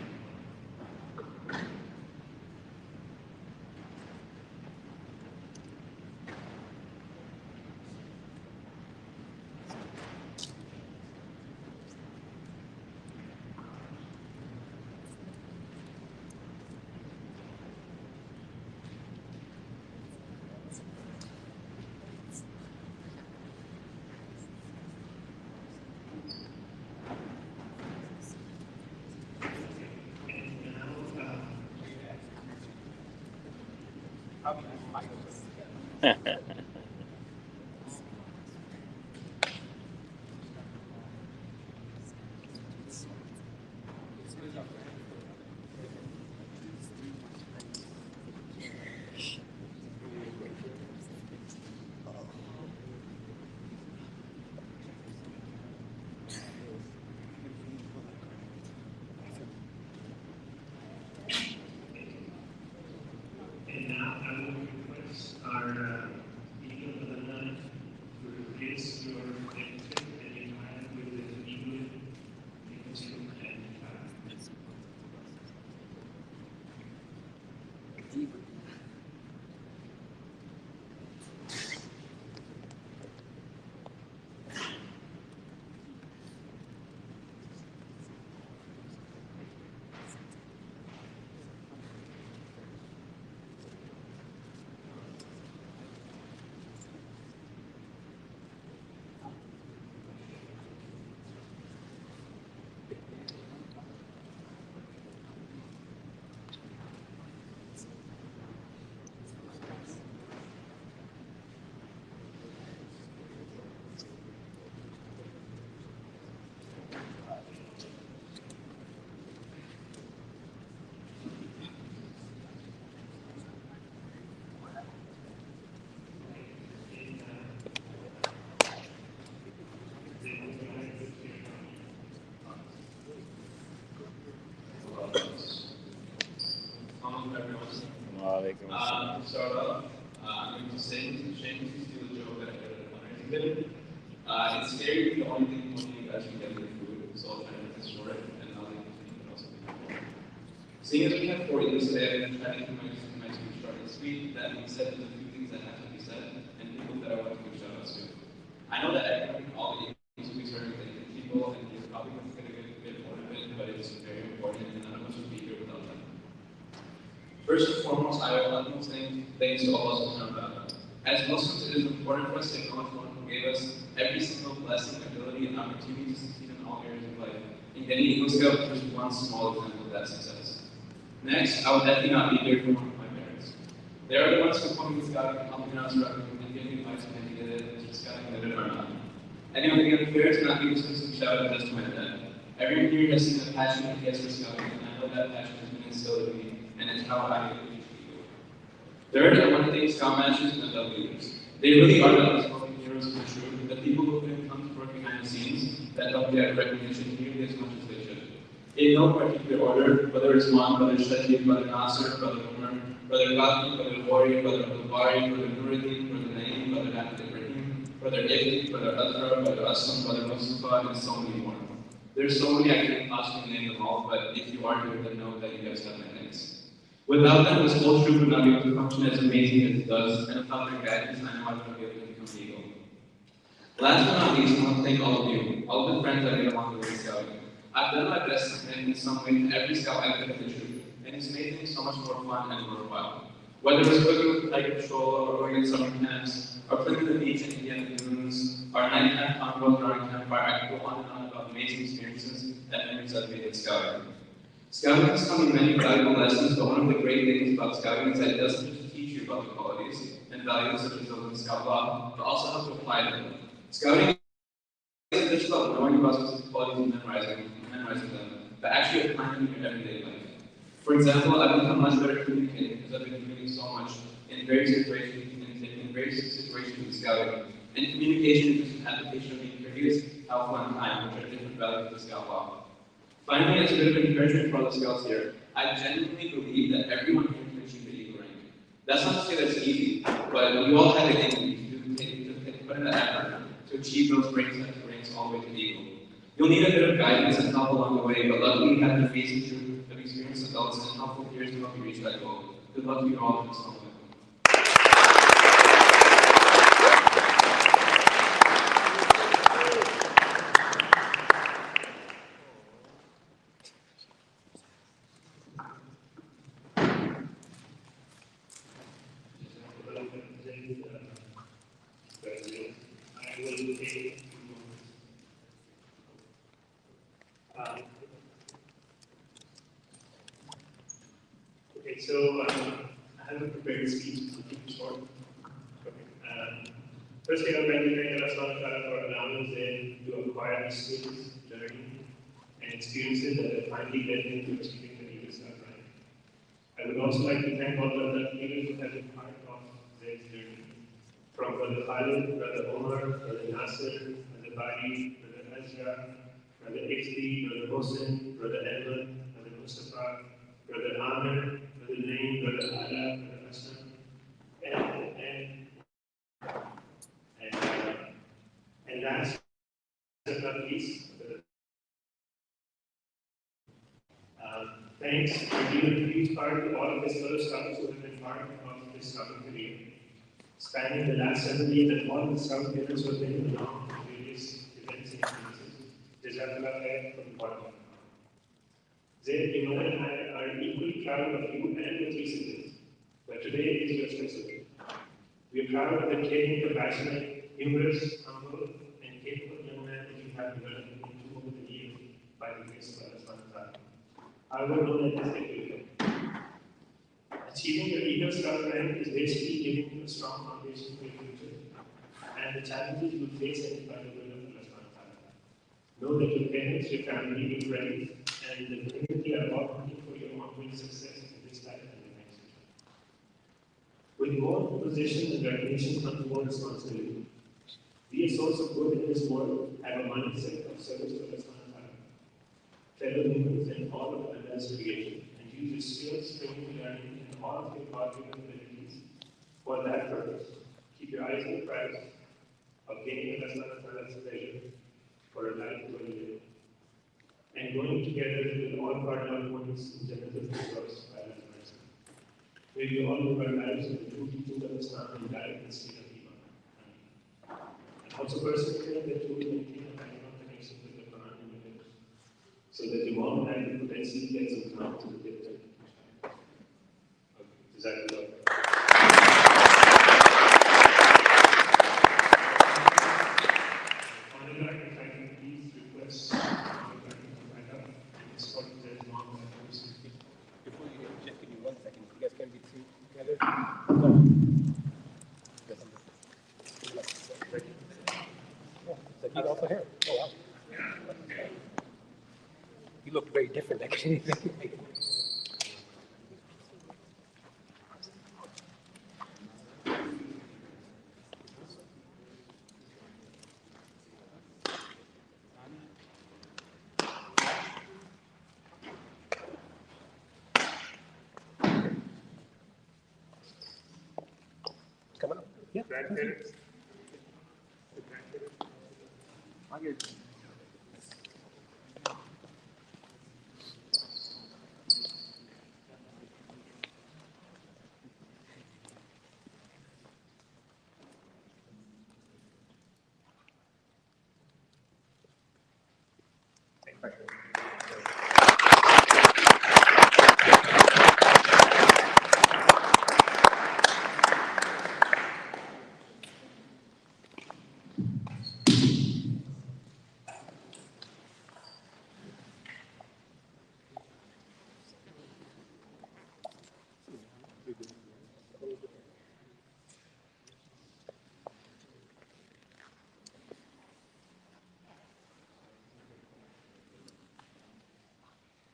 And now I will request our Eagle alumni to replace your negative and your hand with the Eagle and To start off, I'm going to say to shamelessly steal a joke that I heard at a fundraising dinner. It's scary that the only thing holding you guys can get is food, so I'll try to make this short and I'll leave it to also be helpful. Seeing as we have 4 years today, I'm going to try to keep my speech short and sweet. That being said, there's a few things that have to be said and people that I want to give shout outs to. I know that everyone, all the agencies will be starting thanking people and you're probably going to get a good part of it, but it's very important and none of us would be here without them. First and foremost, I would like to say thanks to all of us. As Muslims, it is important for us to acknowledge one who gave us every single blessing, ability, and opportunity to succeed in all areas of life. And getting Eagle Scout is just one small example of that success. Next, I would definitely not be here for one of my parents. They are the ones who put me in Scouting and helped me out struggling and gave me advice when I needed it, just Scouting did it or not. And it would be unfair to not give a specific shout out just to my dad. Everyone here has seen the passion he has for Scouting, and I know that passion has been instilled in me, and it's how I appreciate people. Third, I want to thank Scout Masters and adult leaders. They really are the unspoken heroes of the truth, the people who couldn't come to work behind the scenes that don't get recognition nearly as much as they should. In no particular order, whether it's Juan, Brother Shadi, Brother Nasser, Brother Umar, Brother Ghazi, Brother Warrior, Brother Abdul-Bari, Brother Nuruddin, Brother Naeem, Brother Ahmed Ibrahim, Brother Ifti, Brother Azra, Brother Aslam, Brother Mustafa, and so many more. There's so many I can't possibly name them all, but if you are here, then know that you guys have my thanks. Without them, this whole troop would not be able to function as amazing as it does, and without their guidance, I know I wouldn't be able to become Eagle. Last but not least, I want to thank all of you, all the friends I made along the way Scouting. I've done my best to connect in some way to every Scout I've been with the troop, and it's made things so much more fun and worthwhile. Whether it's cooking with the Tiger Patrol, or going to summer camps, or playing the beach in Indiana Lagoons, our nighttime convo around campfire, I could go on and on about amazing experiences and memories I've made at Scouting. Scouting has taught me many valuable lessons, but one of the great things about Scouting is that it doesn't just teach you about the qualities and values such as those in Scout law, but also how to apply them. Scouting isn't just about knowing about specific qualities and memorizing them, but actually applying them in your everyday life. For example, I've become much better at communicating because I've been communicating so much in various situations with Scouting. And communication is just an application of being courteous, helpful, and kind, which are different values of the Scout law. Finally, as a bit of encouragement for all the Scouts here, I genuinely believe that everyone here can achieve the Eagle rank. That's not to say that it's easy, but you all have it in you to put in the effort to achieve those ranks all the way to the Eagle. You'll need a bit of guidance and help along the way, but luckily you have an amazing troop of experienced adults and helpful peers to help you reach that goal. Good luck to you all in this moment. Okay, so I have a prepared speech to keep it short. Firstly, I would like to thank Allah subhanahu wa ta'ala for allowing them to acquire these skills, learning, and experiences that have finally led them to achieving the Eagle Scout rank. I would also like to thank all the other leaders who have been part of their journey. From Brother Khalid, Brother Omar, Brother Nasser, Brother Bari, Brother Azra, Brother Ifti, Brother Hossein, Brother Ahmed, Brother Mustafa, Brother Amir, Brother Naeem, Brother Ala, Brother Aslam, and last but not least, thanks for giving a huge part to all of his fellow scouts who have been part of this scouting career. Spanning the last 7 years and all the scout leaders who have been along to various events and experiences. Jazakallah khair from the bottom of my heart. Zaid, Iman and I are equally proud of you and the 3 siblings, but today is your special day. We are proud of the caring, compassionate, humorous, humble, and capable young man that you have developed into over the years by the grace of Allah subhanahu wa ta'ala. However, know that this day will come. Achieving your Eagle Scout rank is basically giving you a strong foundation for your future and the challenges you will face and by the will of Allah subhanahu wa ta'ala. Know that your parents, your family, your friends, and the community are all looking for your ongoing success in this life and the next. With more positions and recognition comes more responsibility. Be a source of good in this world, have a mindset of service to Allah subhanahu wa ta'ala, fellow humans and all of Allah's creation, and use your skills, training, learning, and all of your God-given abilities For that purpose, keep your eyes on the prize of gaining the best pleasure for a life well lived, and going together with all partner points in Jannah Firdaus by Allah's mercy. May we all live our lives in the true teachings of Islam and die in the state of Iman. And also persevere that you will maintain a kind of connection with the Quran and the Hadith, so that the long life potentially gets us down to the different. Jazakallah. If I can please request back up and escort the long letters. Before you get Jeff, can you 1 second? You guys can be two together. He's also here. Oh wow. He looked very different actually. Come on. Yeah. Grandparents.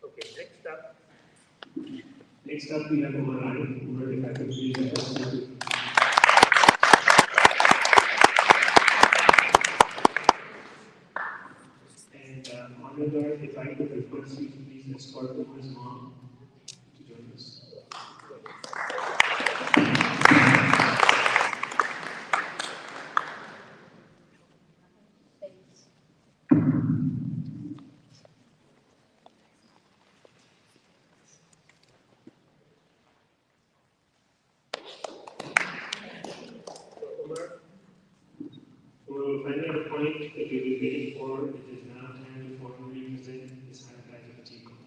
Okay, next up we have Umar Arif. Umar, if I could please ask you. And Honorable, if I could request you to please escort Umar's mom to join us. We'll finally have a point that we've been waiting for. It is now time to formally present this high badge of achievement.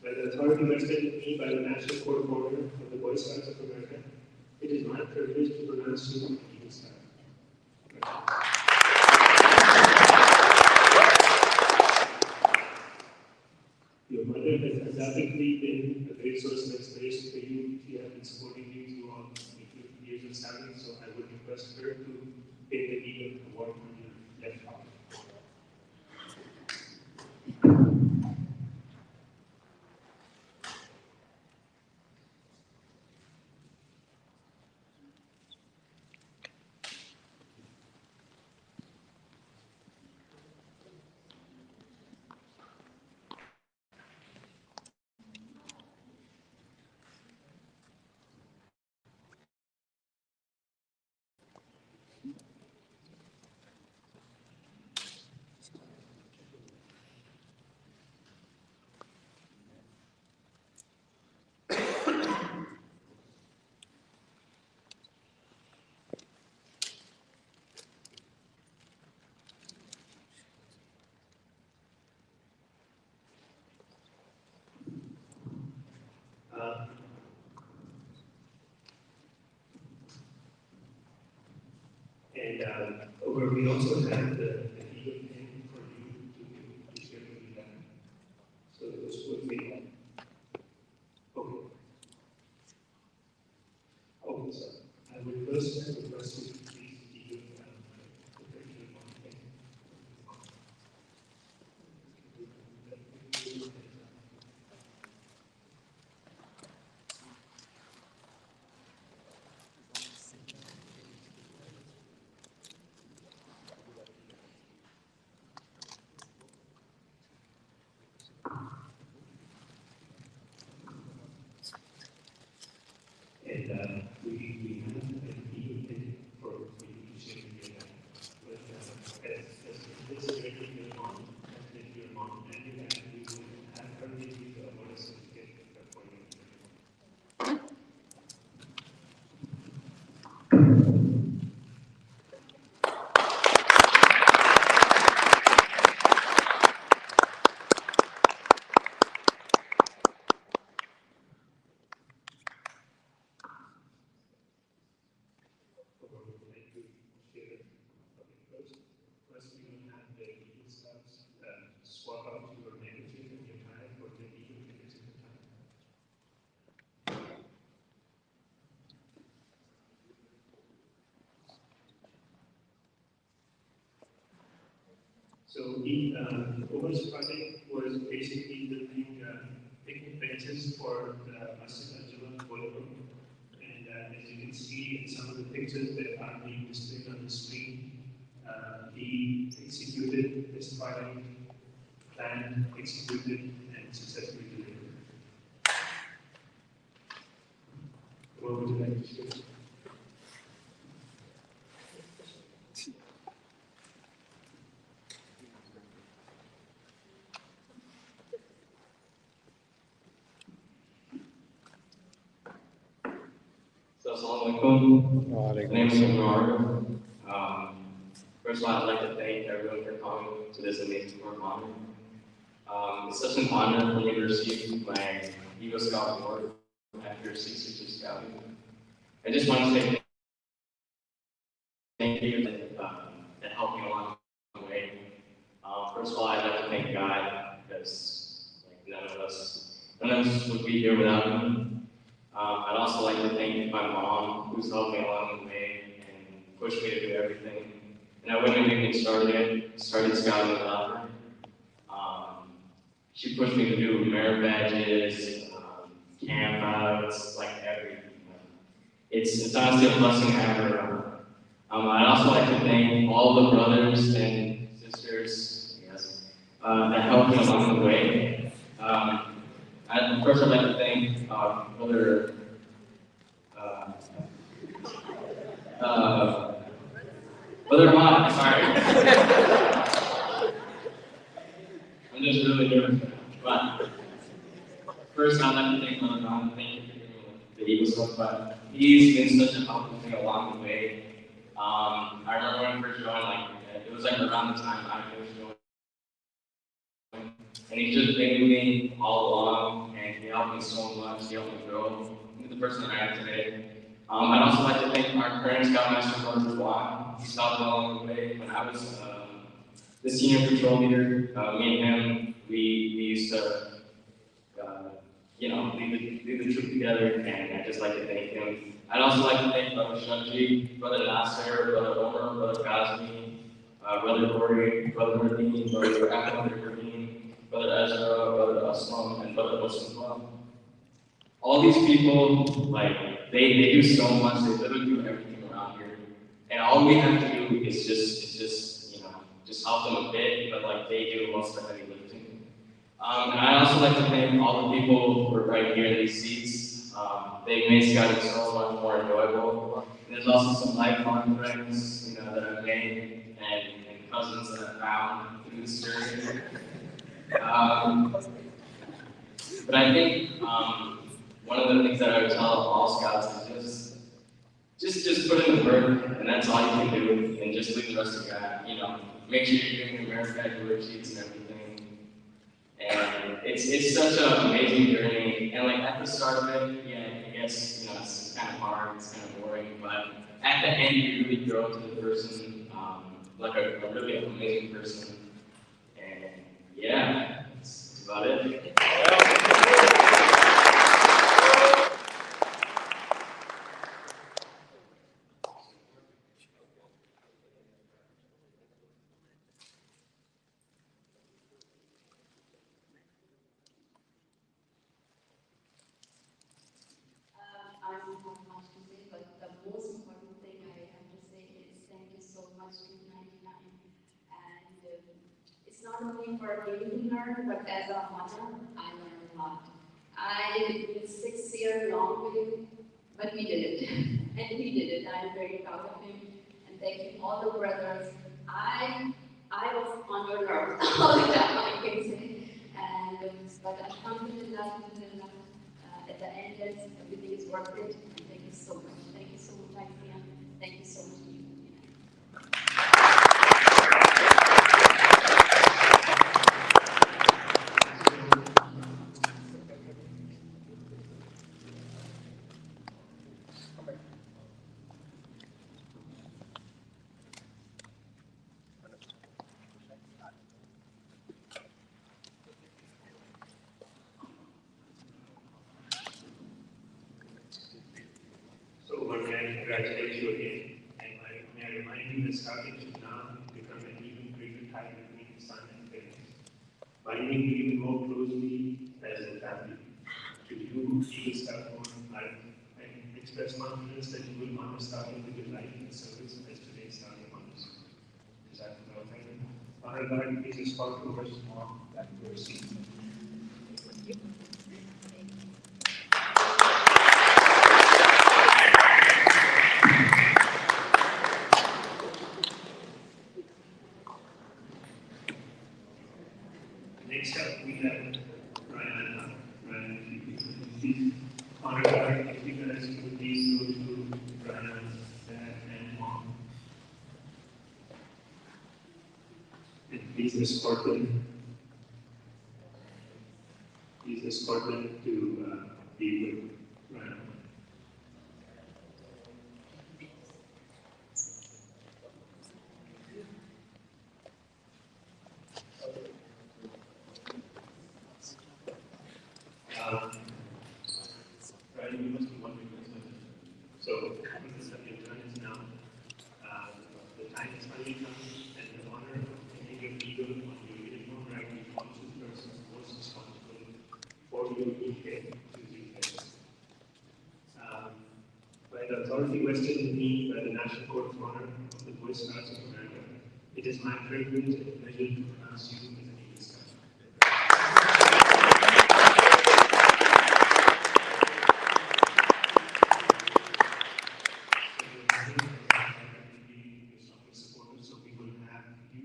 By the authority vested in me by the National Court of Order of the Boy Scouts of America, it is my privilege to pronounce you Eagle Scout. Your mother has undoubtedly been a great source of inspiration for you. She has been supporting you through all the years of scouting, so I would request her to pay the Eagle Award on your left arm. Where we also have the Eagle pin for you to share with them. So those would be okay. Okay, so I would first request you to please Eagle put the Eagle on the pin. And we have So Omar's project was basically building picnic benches for the Masjid al-Juma ballroom. And as you can see in some of the pictures that are being displayed on the screen, he executed this project, planned, executed, and successfully delivered. What would you like to say? So, Assalamualaikum. My name is Umar. First of all, I'd like to thank everyone for coming to this amazing Court of Honor. It's such an honor for me to receive my Eagle Scout Award after 6 years of scouting. I just want to say thank you that helped me along the way. First of all, I'd like to thank God because none of us would be here without him. I'd also like to thank my mom, who's helped me along the way and pushed me to do everything. And I wouldn't have even started scouting without her. She pushed me to do merit badges, camp outs, like everything. It's honestly a blessing to have her around. I'd also like to thank all the brothers and sisters, that helped me along the way. First, I'd like to thank Brother Ahmad, sorry. I'm just really nervous. But first, I'd like to thank Brother Ahmad. Thank you for giving me the Eagle stuff. But he's been such a help with me along the way. I remember when I first joined, it was around the time I first joined. And he's just been with me all along, and he helped me so much. He helped me grow into the person that I am today. I'd also like to thank our current Scoutmaster, Brother Juan. He helped me along the way. When I was the senior patrol leader, me and him, we used to, lead the troop together, and I'd just like to thank him. I'd also like to thank Brother Shunji, Brother Nasser, Brother Omar, Brother Kazmi, Brother Corey, Brother Mardini, Brother Ahmed, Brother Ezra, Brother Aslam, and Brother Osman. All these people, they do so much, they literally do everything around here. And all we have to do is just help them a bit, but they do most of the heavy lifting. And I'd also like to thank all the people who are right here in these seats. They made scouting so much more enjoyable. And there's also some lifelong friends, that I've made, and cousins that I've found through this journey. But I think one of the things that I would tell all scouts is just put in the work, and that's all you can do, and just leave the rest to God. Make sure you're doing your merit badge worksheets and everything. And it's such an amazing journey. And at the start of it, I guess it's kind of hard, it's kind of boring, but at the end you really grow to the person, a really amazing person. And that's about it. I don't have much to say, but the most important thing I have to say is thank you so much to 99. And it's not only for me to learn, but as a mother, I learned a lot. It's 6 years long with him, but we did it. And he did it. I'm very proud of him. And thank you all the brothers. I was on your nerves all the time, I can say. And but Alhamdulillah, at the end, everything is worth it. And thank you so much. Thank you so much, ICN. Thank you so much, May I congratulate you again, and may I remind you that scouting should now become an even greater time between binding even more closely as a family. To you, Eagle Scout I express confidence that you will honor Scouting with your life and service as today's Scouting honors. Is that okay? Honor guard, please escort over small back to your seat. Next up, we have Ryan. Ryan, if you could please honor guard, if you guys could please go to Ryan's dad and mom. And please escort them. Please escort them to be with Ryan. Ryan, you must be wondering what's going on. So, this is your turn is now. The time is finally come, and the honor of taking your eagle on your uniform right belongs to the person most responsible for your weekend to the events. By the authority vested in me by the National Court of Honor of the Boy Scouts of America, it is my privilege and pleasure to pronounce you as an Eagle Scout. So we will have you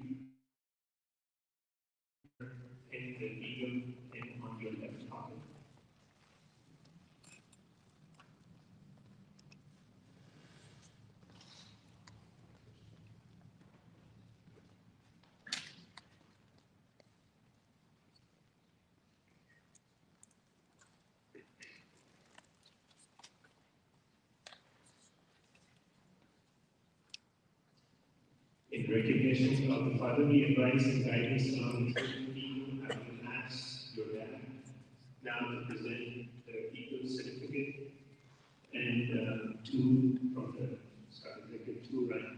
and the eagle in on your left pocket. In recognition of the fatherly advice and guidance of the eagle, I will ask your dad now to present the eagle certificate and two from the certificate, two right.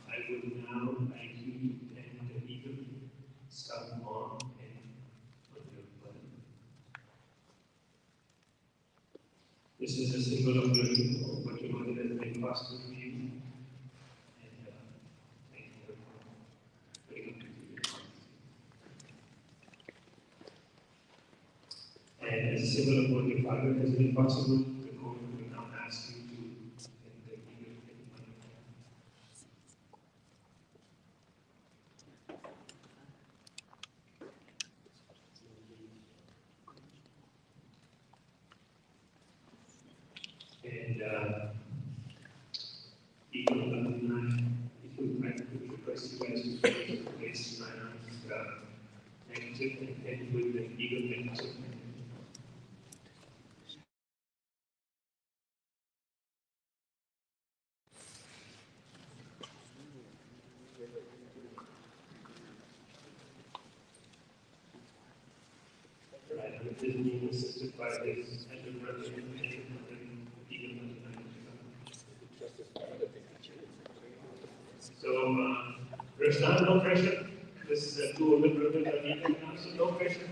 I would now like you to pen the eagle Scout mom and on your button. This is a symbol of what your mother has made possible for you. And thank you for putting up with you. And as a symbol of what your father has made possible, the court will now ask you to end the eagle in one. And Eagle Alumni, if you would like to request you guys to place my arms handkerchief and with the eagle handkerchief. Right, and this is being assisted by his elder brother and Eagle Alumni. So, there's no pressure. This is two older brothers are equal now, so no pressure.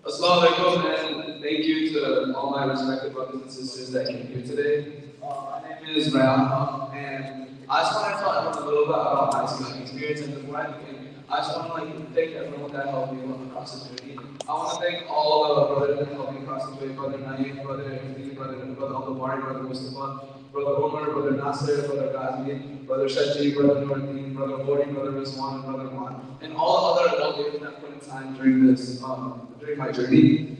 Assalamu alaikum, and thank you to all my respected brothers and sisters that came here today. My name is Ryan, and I just want to tell everyone a little bit about my scouting experience. And before I begin, I just want to thank everyone that helped me across the journey. I want to thank all the brothers that helped me across the journey, Brother Naeem, Brother Anthony, Brother Al-Damari, Brother Mustafa, Brother Omar, Brother Nasser, Brother Ghazi, Brother Shaji, Brother Nordin, Brother Hori, Brother Rizwan, and Brother Juan, and all other adults that put in time during this, during my journey.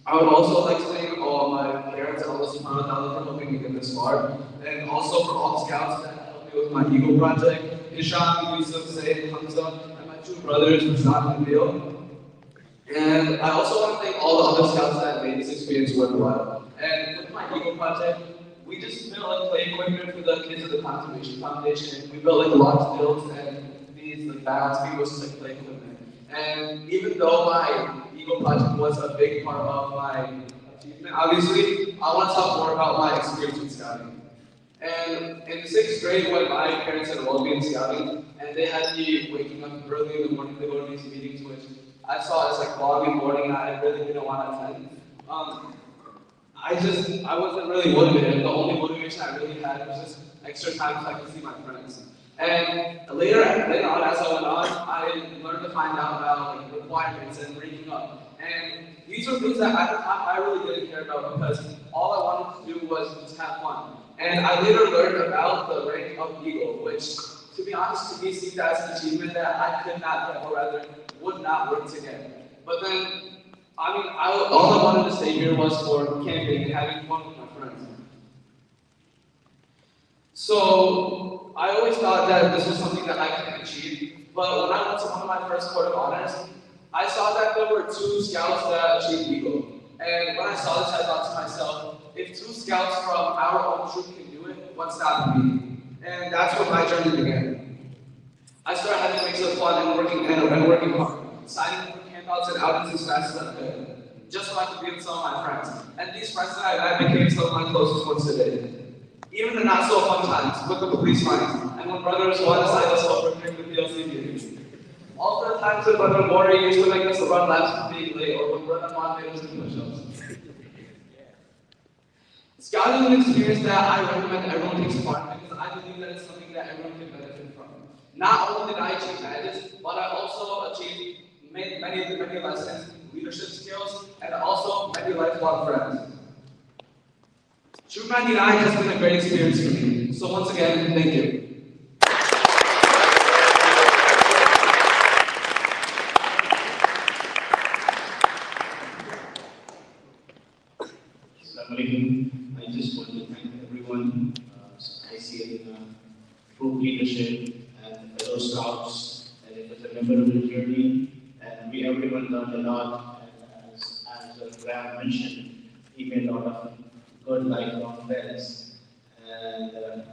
I would also like to thank all my parents and Allah subhanahu wa ta'ala for helping me get this far, and also for all the scouts that helped me with my Eagle project, Hisham, Yusuf, Zayd, Hamza, and my two brothers, Rashad and Nabil. And I also want to thank all the other scouts that made this experience worthwhile. And with my Eagle project, we just built play equipment for the kids of the Conservation Foundation. We built large builds and these balance beams to play equipment. And even though my Eagle project was a big part of my achievement, obviously, I want to talk more about my experience with scouting. And in the 6th grade, when my parents enrolled me in scouting, and they had me waking up early in the morning to go to these meetings, which I saw as long and boring, and I really didn't want to attend. I wasn't really motivated. The only motivation I really had was just extra time so I could see my friends. And later on, as I went on, I learned to find out about requirements and ranking up. And these were things that at the time I really didn't care about because all I wanted to do was just have fun. And I later learned about the rank of Eagle, which, to be honest, to me seemed as an achievement that I could not get, or rather, would not work to get. But then, all I wanted to stay here was for camping and having fun with my friends. So I always thought that this was something that I could achieve, but when I went to one of my first Court of Honors, I saw that there were 2 scouts that achieved Eagle. And when I saw this, I thought to myself, if 2 scouts from our own troop can do it, what's stopping me? And that's when my journey began. I started having weeks of fun and working hard, signing up for campouts and outings as fast as I could, just so I could be with some of my friends. And these friends that I met became some of my closest ones today. Even the not so fun times with the police fines, and when brothers wanted to sign us up for the PLC meetings. All the times when Brother Mori used to make us run laps for being late, or when Brother Mon made us do push-ups. Scouting is an experience that I recommend everyone takes part in because I believe that it's something that everyone can benefit from. Not only did I achieve badges, but I also achieved many lessons, leadership skills, and also many lifelong friends. Troop 99 has been a great experience for me. So once again, thank you. I just want to thank everyone, ICN troop leadership and fellow scouts, and it was a memorable journey, and everyone learned a lot, and as Graham mentioned, he made a lot of good lifelong friends, and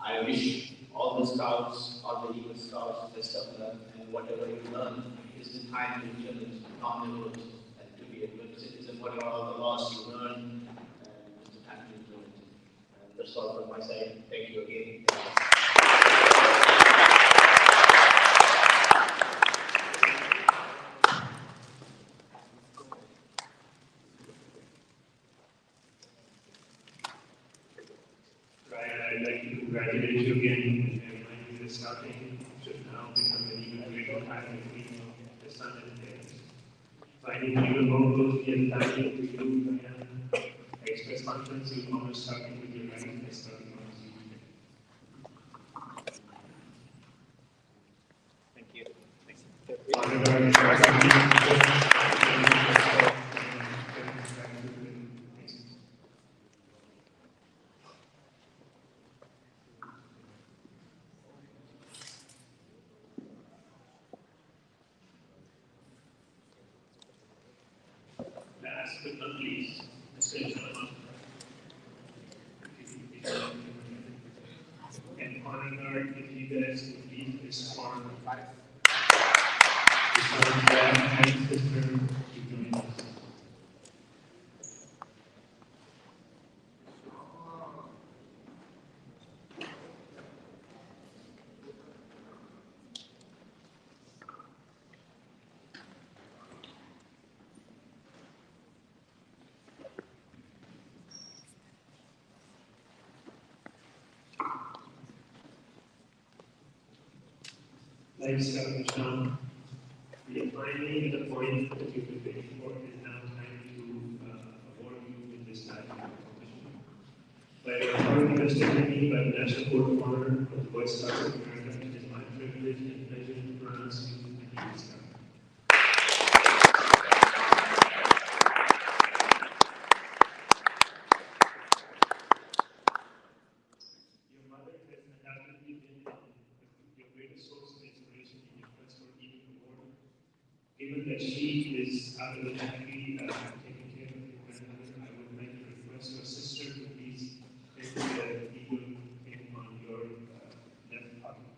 I wish all the scouts, all the Eagle Scouts, best of luck, and whatever you learn is the time to implement on the road and to be a good citizen, whatever all the laws you learn. That's all from my side. Thank you again. I'd like to congratulate you again and remind you that scouting should now become an even greater time between the sun and the earth. Finding even more closely and timely to you, express confidence in honor scouting with your guidance and scouting. Thank you. Thanks. Last but not least, Mr. Insha'Allah. And honoring our leaders who lead this forum. And sister to join us. Life Scout Nisham, we are finally at the point that you've been waiting for. It is now time to award you with this type of recognition. By your hard invested in me by the National Court of Honor of the Boy Scouts of America, it is my privilege and pleasure to pronounce you an Eagle Scout. Your mother has undoubtedly been your greatest source of inspiration in your quest for Eagle Award. Given that she is out of the country taking care of your grandmother, I would like to request your sister to please take the Eagle pin on your left pocket.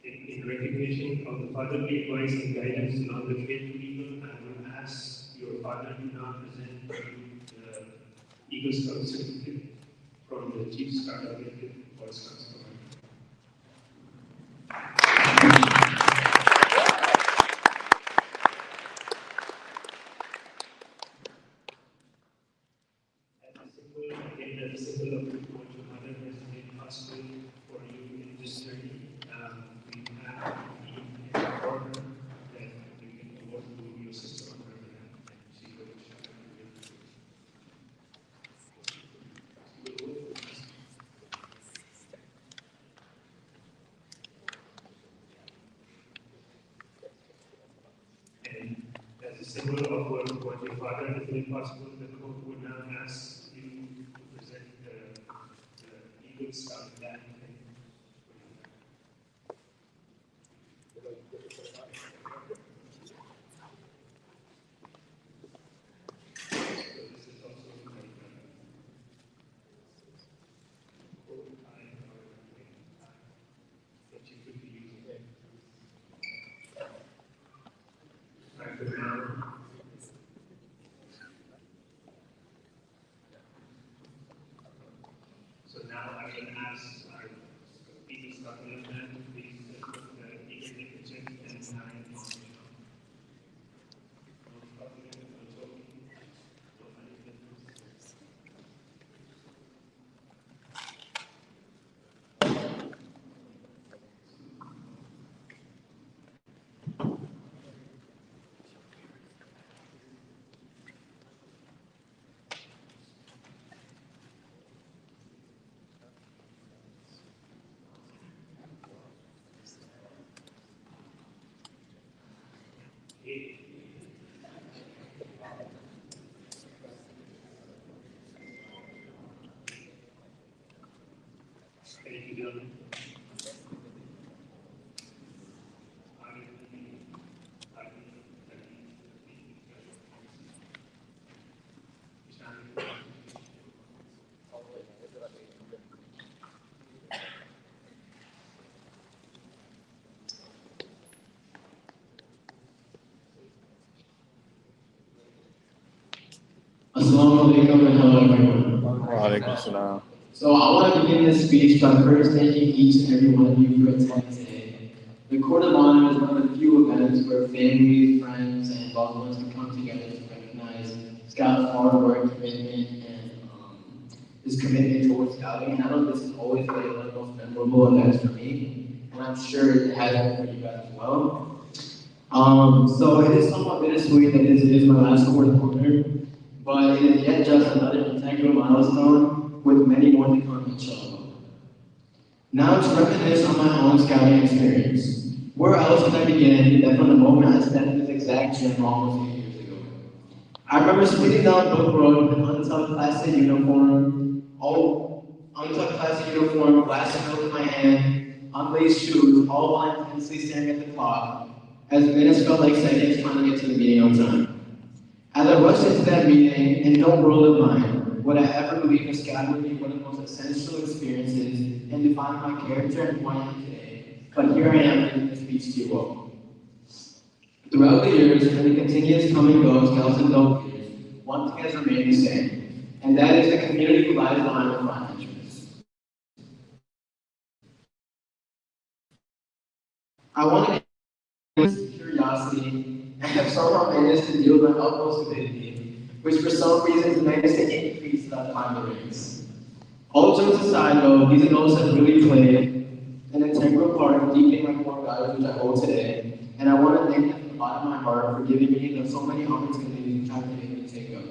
In recognition of the fatherly advice and guidance along the trail to Eagle, I will ask your father to now present you the Eagle Scout certificate from the Chief Scout of the Boy Scouts of America. As a symbol of what your mother has made possible for you in this journey, we have the order that you can award to your sister on her behalf, and she will share it And as a symbol of what your father has made possible, the court would now ask you to present the Eagle Scout flag. So now I will ask our Eagle Scout lieutenant to please put the Eagle handkerchief and sign on the top. No talking, no talking, no manipulating. Thank you, gentlemen. Assalamu alaikum and hello everyone. Walaikum salam. So I want to begin this speech by first thanking each and every one of you for attending today. The Court of Honor is one of the few events where families, friends, and loved ones can come together to recognize Scout's hard work, commitment, and his commitment towards Scouting. And I know this has always been one of the most memorable events for me, and I'm sure it has been for you guys as well. So it is somewhat bittersweet that this is my last Court of Honor, but it is yet just another integral milestone with many more to come, Insha'Allah. Now to reminisce on my own Scouting experience. Where else can I begin than from the moment I stepped this exact gym almost 8 years ago? I remember speeding down Book Road with an untucked plastic uniform, glass filled in my hand, unlaced shoes, all while intensely staring at the clock, as minutes felt like seconds trying to get to the meeting on time. As I rushed into that meeting, in no world of mine What I ever believed in Scouting would be one of the most essential experiences in defining my character and who I am today. But here I am giving this speech to you all. Throughout the years, and the continuous come and go of Scouts and Delegators, one thing has remained the same, and that is the community lies behind the front entrance. I want to with curiosity and have somehow managed to deal with my utmost ability, which for some reason has managed to increase without climbing the ranks. All jokes aside though, these adults have really played an integral part in deepening my core values which I hold today, and I want to thank them from the bottom of my heart for giving me so many opportunities which I've been able to take up.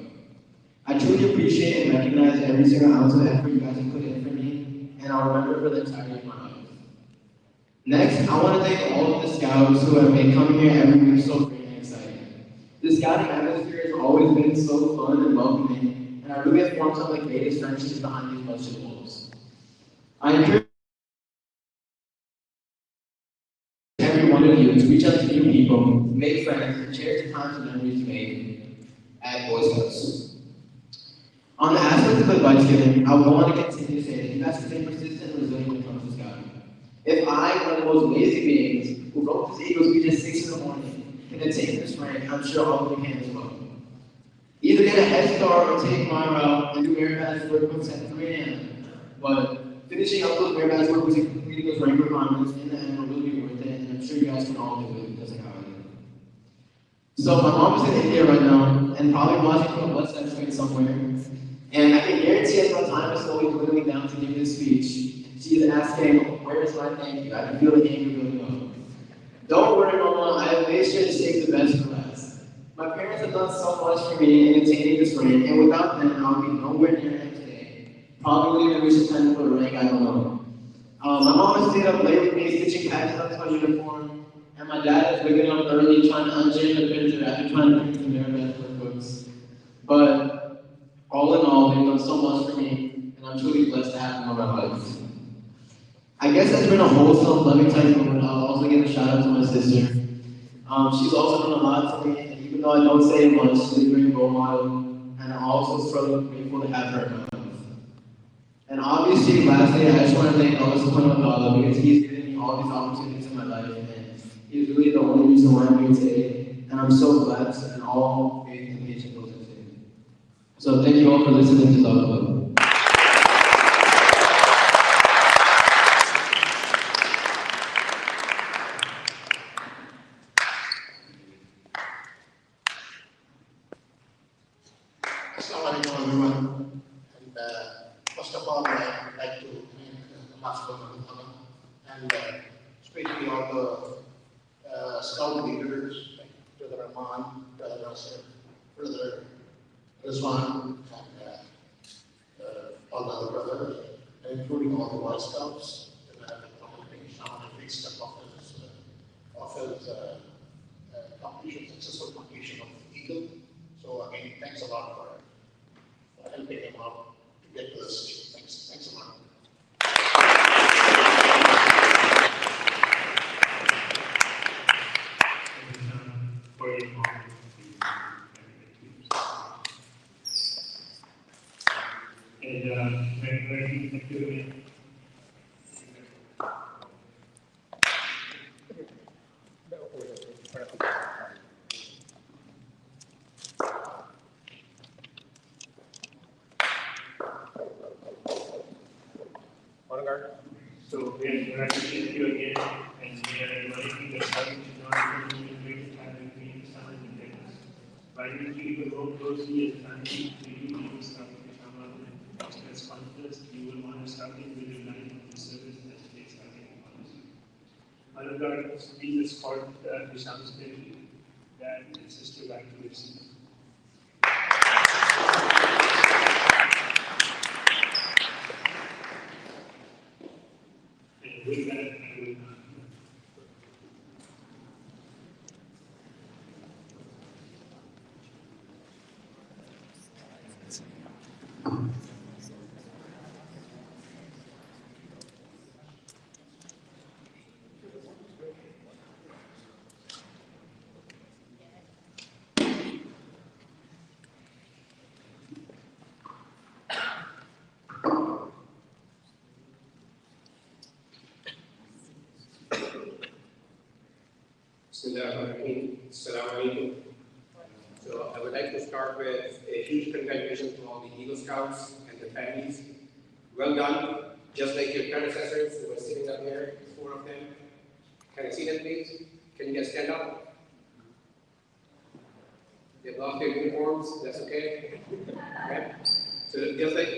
I truly appreciate and recognize every single ounce of effort you guys have put in for me, and I'll remember for the entirety of my life. Next, I want to thank all of the scouts who have made coming here every week so great and exciting. The scouting atmosphere has always been so fun and welcoming, and I really have formed some of the greatest friendships behind these budget walls. I encourage every one of you to reach out to new people, make friends, and cherish the times and memories made at Boy Scouts. On the aspect of advice giving, I will want to continue to say that you guys can stay persistent and resilient when it comes to scouting. If I, one of those lazy beings who wrote this Eagles speech at 6 in the morning, can attain this rank, I'm sure all of you can as well. Either get a head start or take my route and do Mary Badge work books at 3 a.m. But finishing up those Mary Badge work books and completing those rank requirements in the end will really be worth it, and I'm sure you guys can all do it because of how I did it. So my mom is in India right now and probably watching from a WhatsApp screen somewhere. And I can guarantee as my time is slowly dwindling down to give this speech, she is asking, where is my thank you? I can feel the anger building up. Don't worry, Mama, I have made sure to save the best for last. My parents have done so much for me in attaining this rank, and without them, I would be nowhere near them today. Probably even reach the 10-foot rank, I don't know. My mom has stayed up late with me stitching patches onto my uniform, and my dad is waking up early trying to unchain the printer after trying to print some Maribeth workbooks. But all in all, they've done so much for me, and I'm truly blessed to have them in my life. I guess that's been a wholesome, loving type moment. I'll also give a shout out to my sister. She's also done a lot for me, and even though I don't say much, she's a great role model, and I'm also so grateful to have her in my life. And obviously, lastly, I just want to thank Allah subhanahu wa ta'ala because He's given me all these opportunities in my life, and He's really the only reason why I'm here today. And I'm so blessed, and all faith and patience goes into it. So thank you all for listening to Alhumdulillah. Assalamu alaikum everyone. And first of all, I'd like to thank Allah subhanahu wa ta'ala and especially all the scout leaders like Brother Rahman, Brother Nasir, Brother Rizwan, and all the other brothers, including all the Boy Scouts, and the completion successful completion of Eagle. So again, thanks a lot for helping him out to get to this stage. Thanks a lot. Thank you. So we are appreciate you again, and we are reminding you that having should not be a great time between the sun and the day. By you will work closely as a family, you will start with Insha'Allah and express confidence. You will want to start with your life of the service that takes starting policy. Another speech is called Hisham's Day, that is sister back to listen. With that, I will Bismillahirrahmanirrahim. Assalamu alaikum. So I would like to start with a huge congratulations to all the Eagle Scouts and their families. Well done. Just like your predecessors who were sitting up here, 4 of them. Can I see them, please? Can you guys stand up? They've lost their uniforms. That's okay. Okay. So just like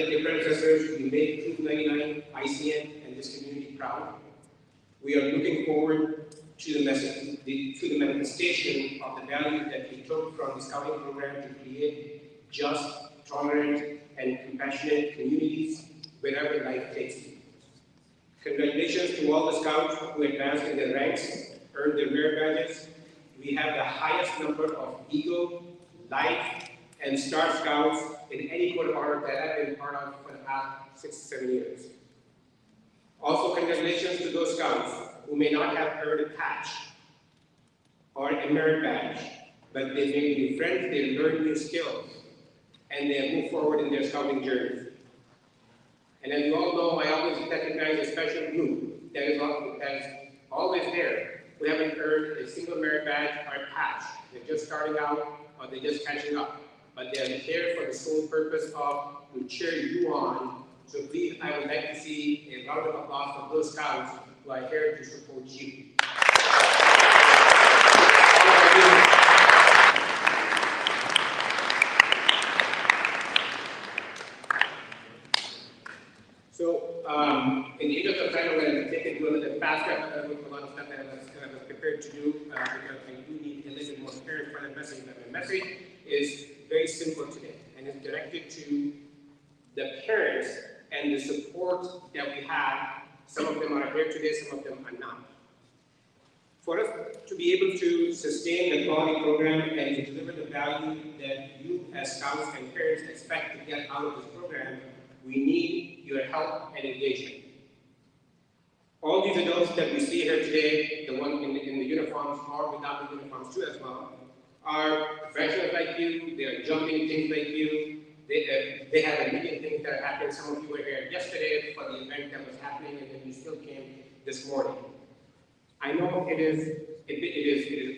your predecessors, we made 299 ICN and this community proud. We are looking forward to the manifestation of the values that we took from the Scouting program to create just, tolerant, and compassionate communities wherever life takes you. Congratulations to all the Scouts who advanced in their ranks, earned their merit badges. We have the highest number of Eagle, Life, and Star Scouts in any court of honor that I've been part of for the past 6 to 7 years. Also, congratulations to those Scouts who may not have earned a patch or a merit badge, but they made new friends, they learned new skills, and they move forward in their Scouting journey. And as you all know, I always recognize a special group that is always there, who haven't earned a single merit badge or a patch. They're just starting out or they're just catching up, but they're here for the sole purpose of to cheer you on. So please, I would like to see a round of applause for those Scouts who are here to support you. So, in the interest of time, I'm going to take it a little bit faster. I'm not going to go through a lot of stuff that I was prepared to do because I do need a little bit more parent friendly message. But my message is very simple today, and it's directed to the parents and the support that we have. Some of them are here today, some of them are not. For us to be able to sustain the quality program and to deliver the value that you as Scouts and parents expect to get out of this program, we need your help and engagement. All these adults that we see here today, the ones in the uniforms or without the uniforms too as well, are professionals like you, they are jumping things like you, they have a million things that are happening. Some of you were here yesterday for the event that was happening, and then you still came this morning. I know it is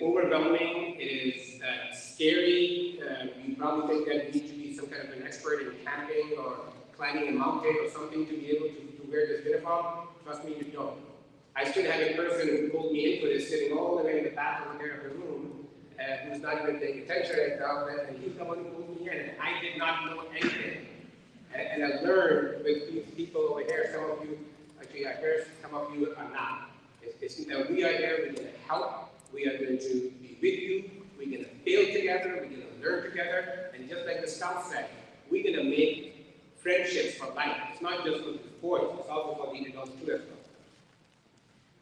overwhelming, it is scary. You probably think that you need to be some kind of an expert in camping or climbing a mountain or something to be able to wear this uniform. Trust me, you don't. I still have a person who pulled me into this, sitting all the way in the back over there of the room, who's not even paying attention right now, and he's the one who pulled me in, and I did not know anything. And I learned with these people over here, some of you, actually I heard some of you are not. We are here, we're going to help, we are going to be with you, we're going to fail together, we're going to learn together, and just like the Scouts said, we're going to make friendships for life. It's not just for the boys, it's also for the adults too as well.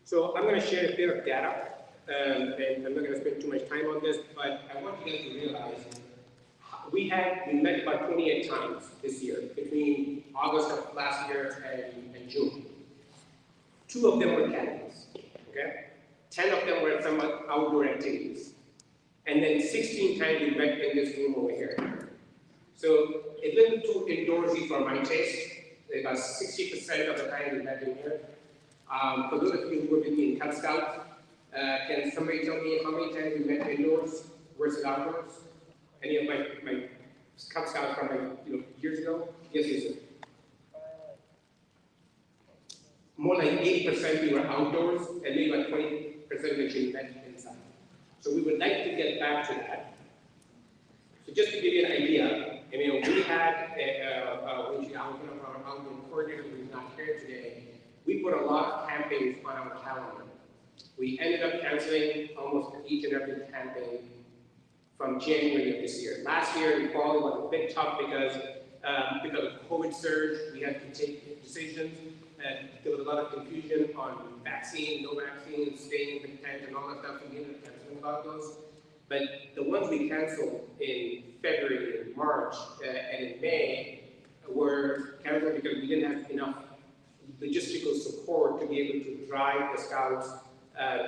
So I'm going to share a bit of data, and I'm not going to spend too much time on this, but I want you guys to realize we met about 28 times this year, between August of last year and June. 2 of them were campings, okay? 10 of them were some outdoor activities. And then 16 times we met in this room over here. So a little too indoorsy for my taste. About 60% of the time we met in here. For those of you who were with me in Cub Scouts, can somebody tell me how many times we met indoors versus outdoors? Any of my Cub Scouts from years ago? Yes, sir. More like 80% we were outdoors, and maybe about 20% actually met inside. So we would like to get back to that. So just to give you an idea, we had one of our outdoor coordinator who is not here today. We put a lot of campaigns on our calendar. We ended up canceling almost each and every campaign from January of this year. Last year in fall it was a bit tough because of COVID surge, we had to take decisions. There was a lot of confusion on vaccine, no vaccine, staying in the tent, and all that stuff. We ended up canceling about those. But the ones we canceled in February, and March, and in May were canceled because we didn't have enough logistical support to be able to drive the Scouts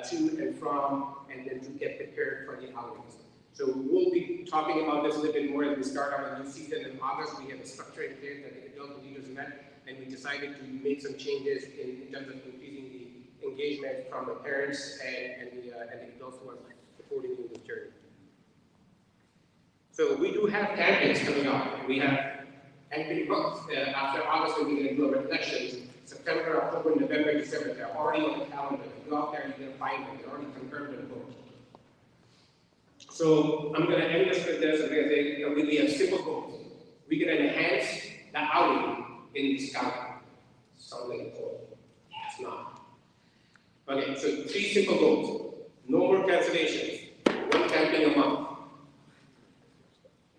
to and from, and then to get prepared for the outings. So we'll be talking about this a little bit more as we start our new season in August. We have a structure in place that the adult leaders met, and we decided to make some changes in terms of increasing engagement from the parents and the adults who are supporting you in this journey. So we do have campaigns coming up. We have activity books. After August, we're going to do a reflections. September, October, November, December. They're already on the calendar. If you go out there, you're going to find them. They're already confirmed and booked. So I'm going to end this with this. I'm going to say we have simple goals. We can enhance the outing in the scouting. Sounds like a goal. It's not. Okay, so 3 simple goals. No more cancellations. 1 camping a month.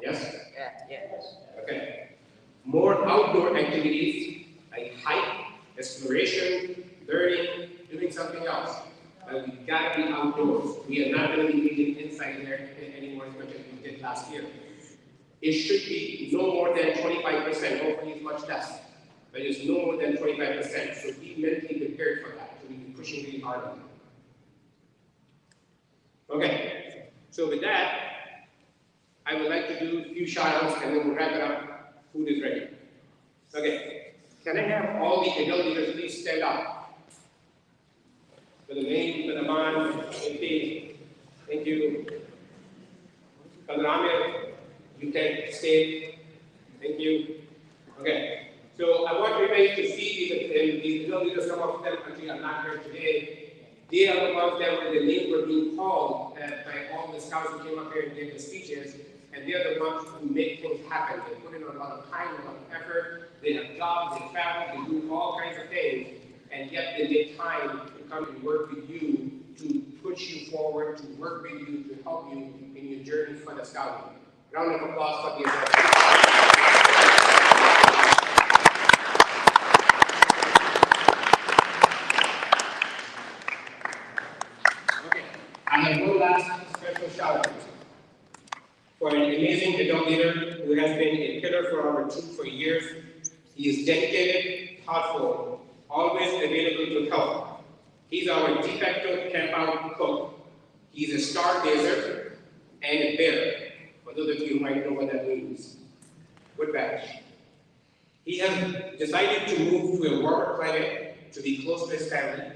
Yes? Yes. Okay. More outdoor activities like hike, exploration, learning, doing something else. But we gotta be outdoors. We are not gonna be meeting inside there anymore as much as we did last year. It should be no more than 25%, hopefully it's much less. But it's no more than 25%. So be mentally prepared for that. So we be pushing really hard on that. Okay. So with that, I would like to do a few shout-outs and then we'll wrap it up. Food is ready. Okay. Can I have all the adult leaders please stand up? For the name, for the man, thank you. Brother Amir, you can stay. Thank you. Okay. So I want everybody to see these adult leaders, some of them actually are not here today. They are the ones that were the names were being called by all the scouts who came up here and gave the speeches. And they are the ones who make things happen. They put in a lot of time, a lot of effort. They have jobs, they travel, they do all kinds of things. And yet they make time to come and work with you, to push you forward, to work with you, to help you in your journey for the scouting. Round of applause for the adults. Okay, I have one last special shout out for an amazing adult leader who has been a pillar for our troop for years. He is dedicated, thoughtful, always available to help. He's our de facto camp out cook. He's a stargazer and a bear. For those of you who might know what that means. Good badge. He has decided to move to a warmer climate to be close to his family.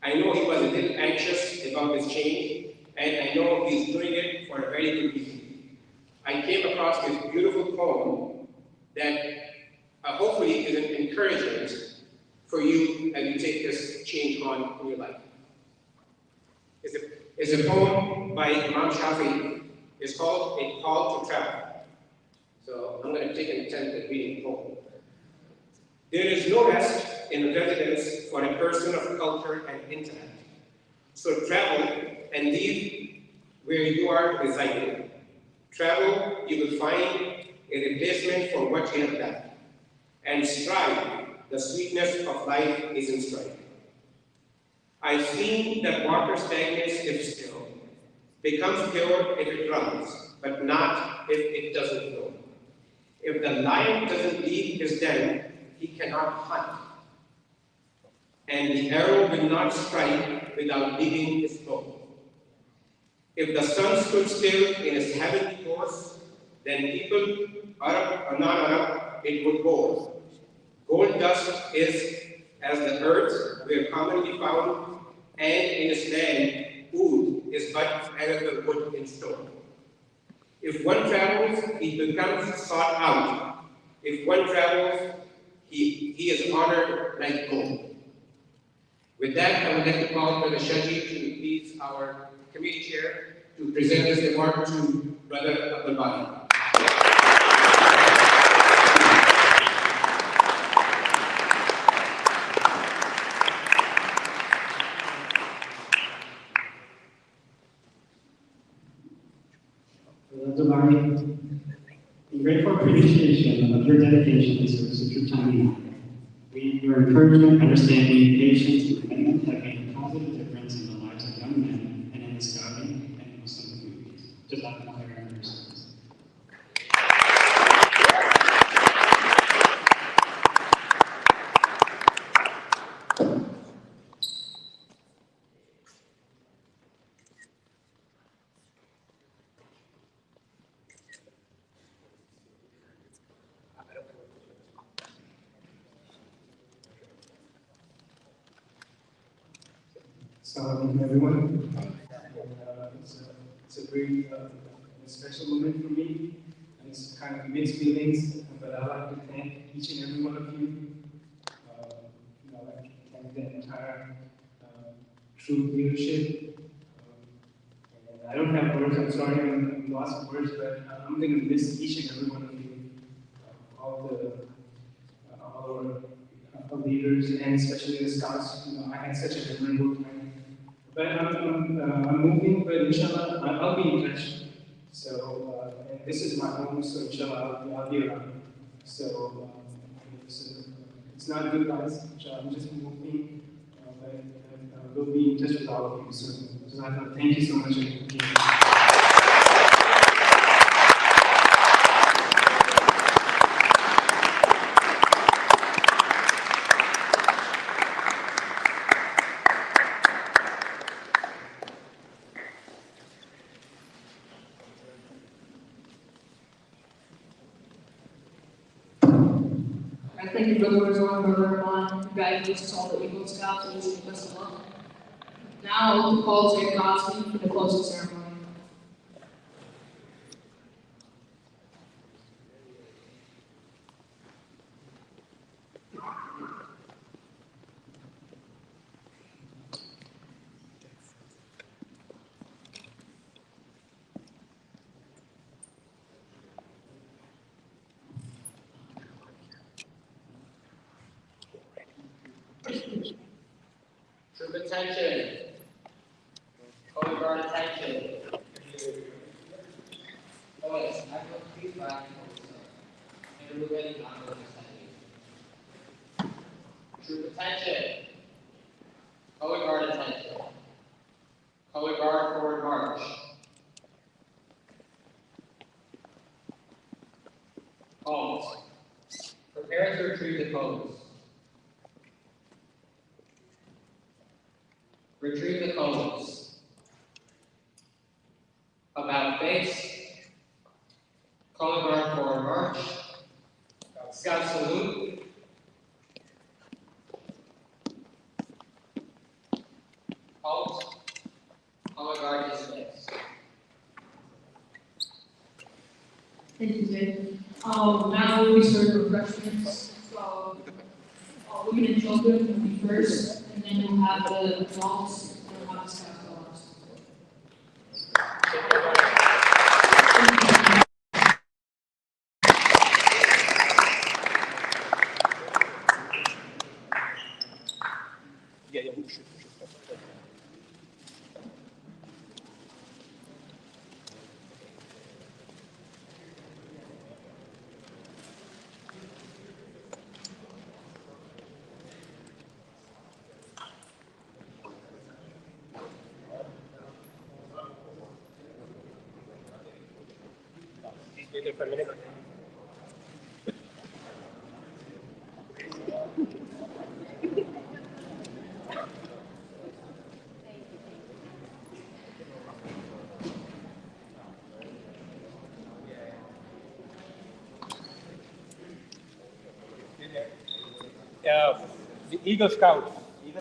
I know he was a little anxious about this change, and I know he's doing it for a very good reason. I came across this beautiful poem that hopefully is an encouragement for you as you take this change on in your life. It's a poem by Imam Shafi'i. It's called A Call to Travel. So I'm going to take an attempt at reading the poem. There is no rest in residence for a person of culture and intellect. So travel and leave where you are residing. Travel, you will find a replacement for what you have left. And strive, the sweetness of life is in strife. I've seen that water stagnates if still, becomes pure if it runs, but not if it doesn't flow. If the lion doesn't leave his den, he cannot hunt. And the arrow will not strike without leaving his bow. If the sun stood still in its heavenly course, then people, Arab or non-Arab, it would go. Gold dust is as the earth where commonly found, and in its land, oud is but another wood in stone. If one travels, he becomes sought out. If one travels, he is honored like gold. With that, I would like to call Brother Shaji to please our committee chair to present this remark to Brother Abdul-Bari. In grateful appreciation of your dedication to service to Troop Team Lead, your encouragement, understanding, patience, and commitment have made a positive difference in the lives of young men and in the scouting and Muslim communities. Just like my members. Assalamu alaikum, everyone. It's a very special moment for me, and it's kind of mixed feelings, but I'd like to thank each and every one of you. I'd like to thank the entire true leadership. And I don't have words, I'm sorry, I'm lost for words, but I'm going to miss each and every one of you, all our leaders, and especially the scouts. I had such a memorable time. But I'm moving, but Insha'Allah, I'll be in touch. So, and this is my home, so Insha'Allah, I'll be around. So, it's not goodbyes, Insha'Allah, I'm just moving, but we'll be in touch with all of you soon. So, thank you so much. Thank you, Brother Rizwan, Brother Rahman. Congratulations to all the Eagle Scouts and wishing you best of luck. Now I'll open the call to your Cosby for the closing ceremony. Troop attention. Color guard attention. Oh, yes, I will please back and remove any non-understanding. Troop attention. Color guard attention. Color guard forward march. Cones. Prepare to retrieve the cones. Retrieve the cones. About face. Color guard forward march. Scout salute. Halt. Color guard dismiss. Thank you, Jay. Now we'll be serving refreshments. So, women and children will be first, and then we'll have the adults and we'll have the staff last. For a minute. The Eagle Scouts,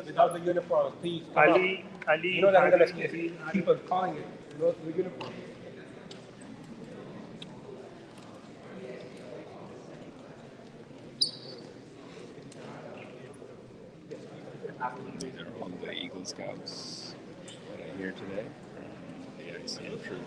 without the uniforms, please come Ali, up. Ali, You know that I'm going Ali, to keep on calling it. The uniform. These are all the Eagle Scouts that are here today from the ICN troop.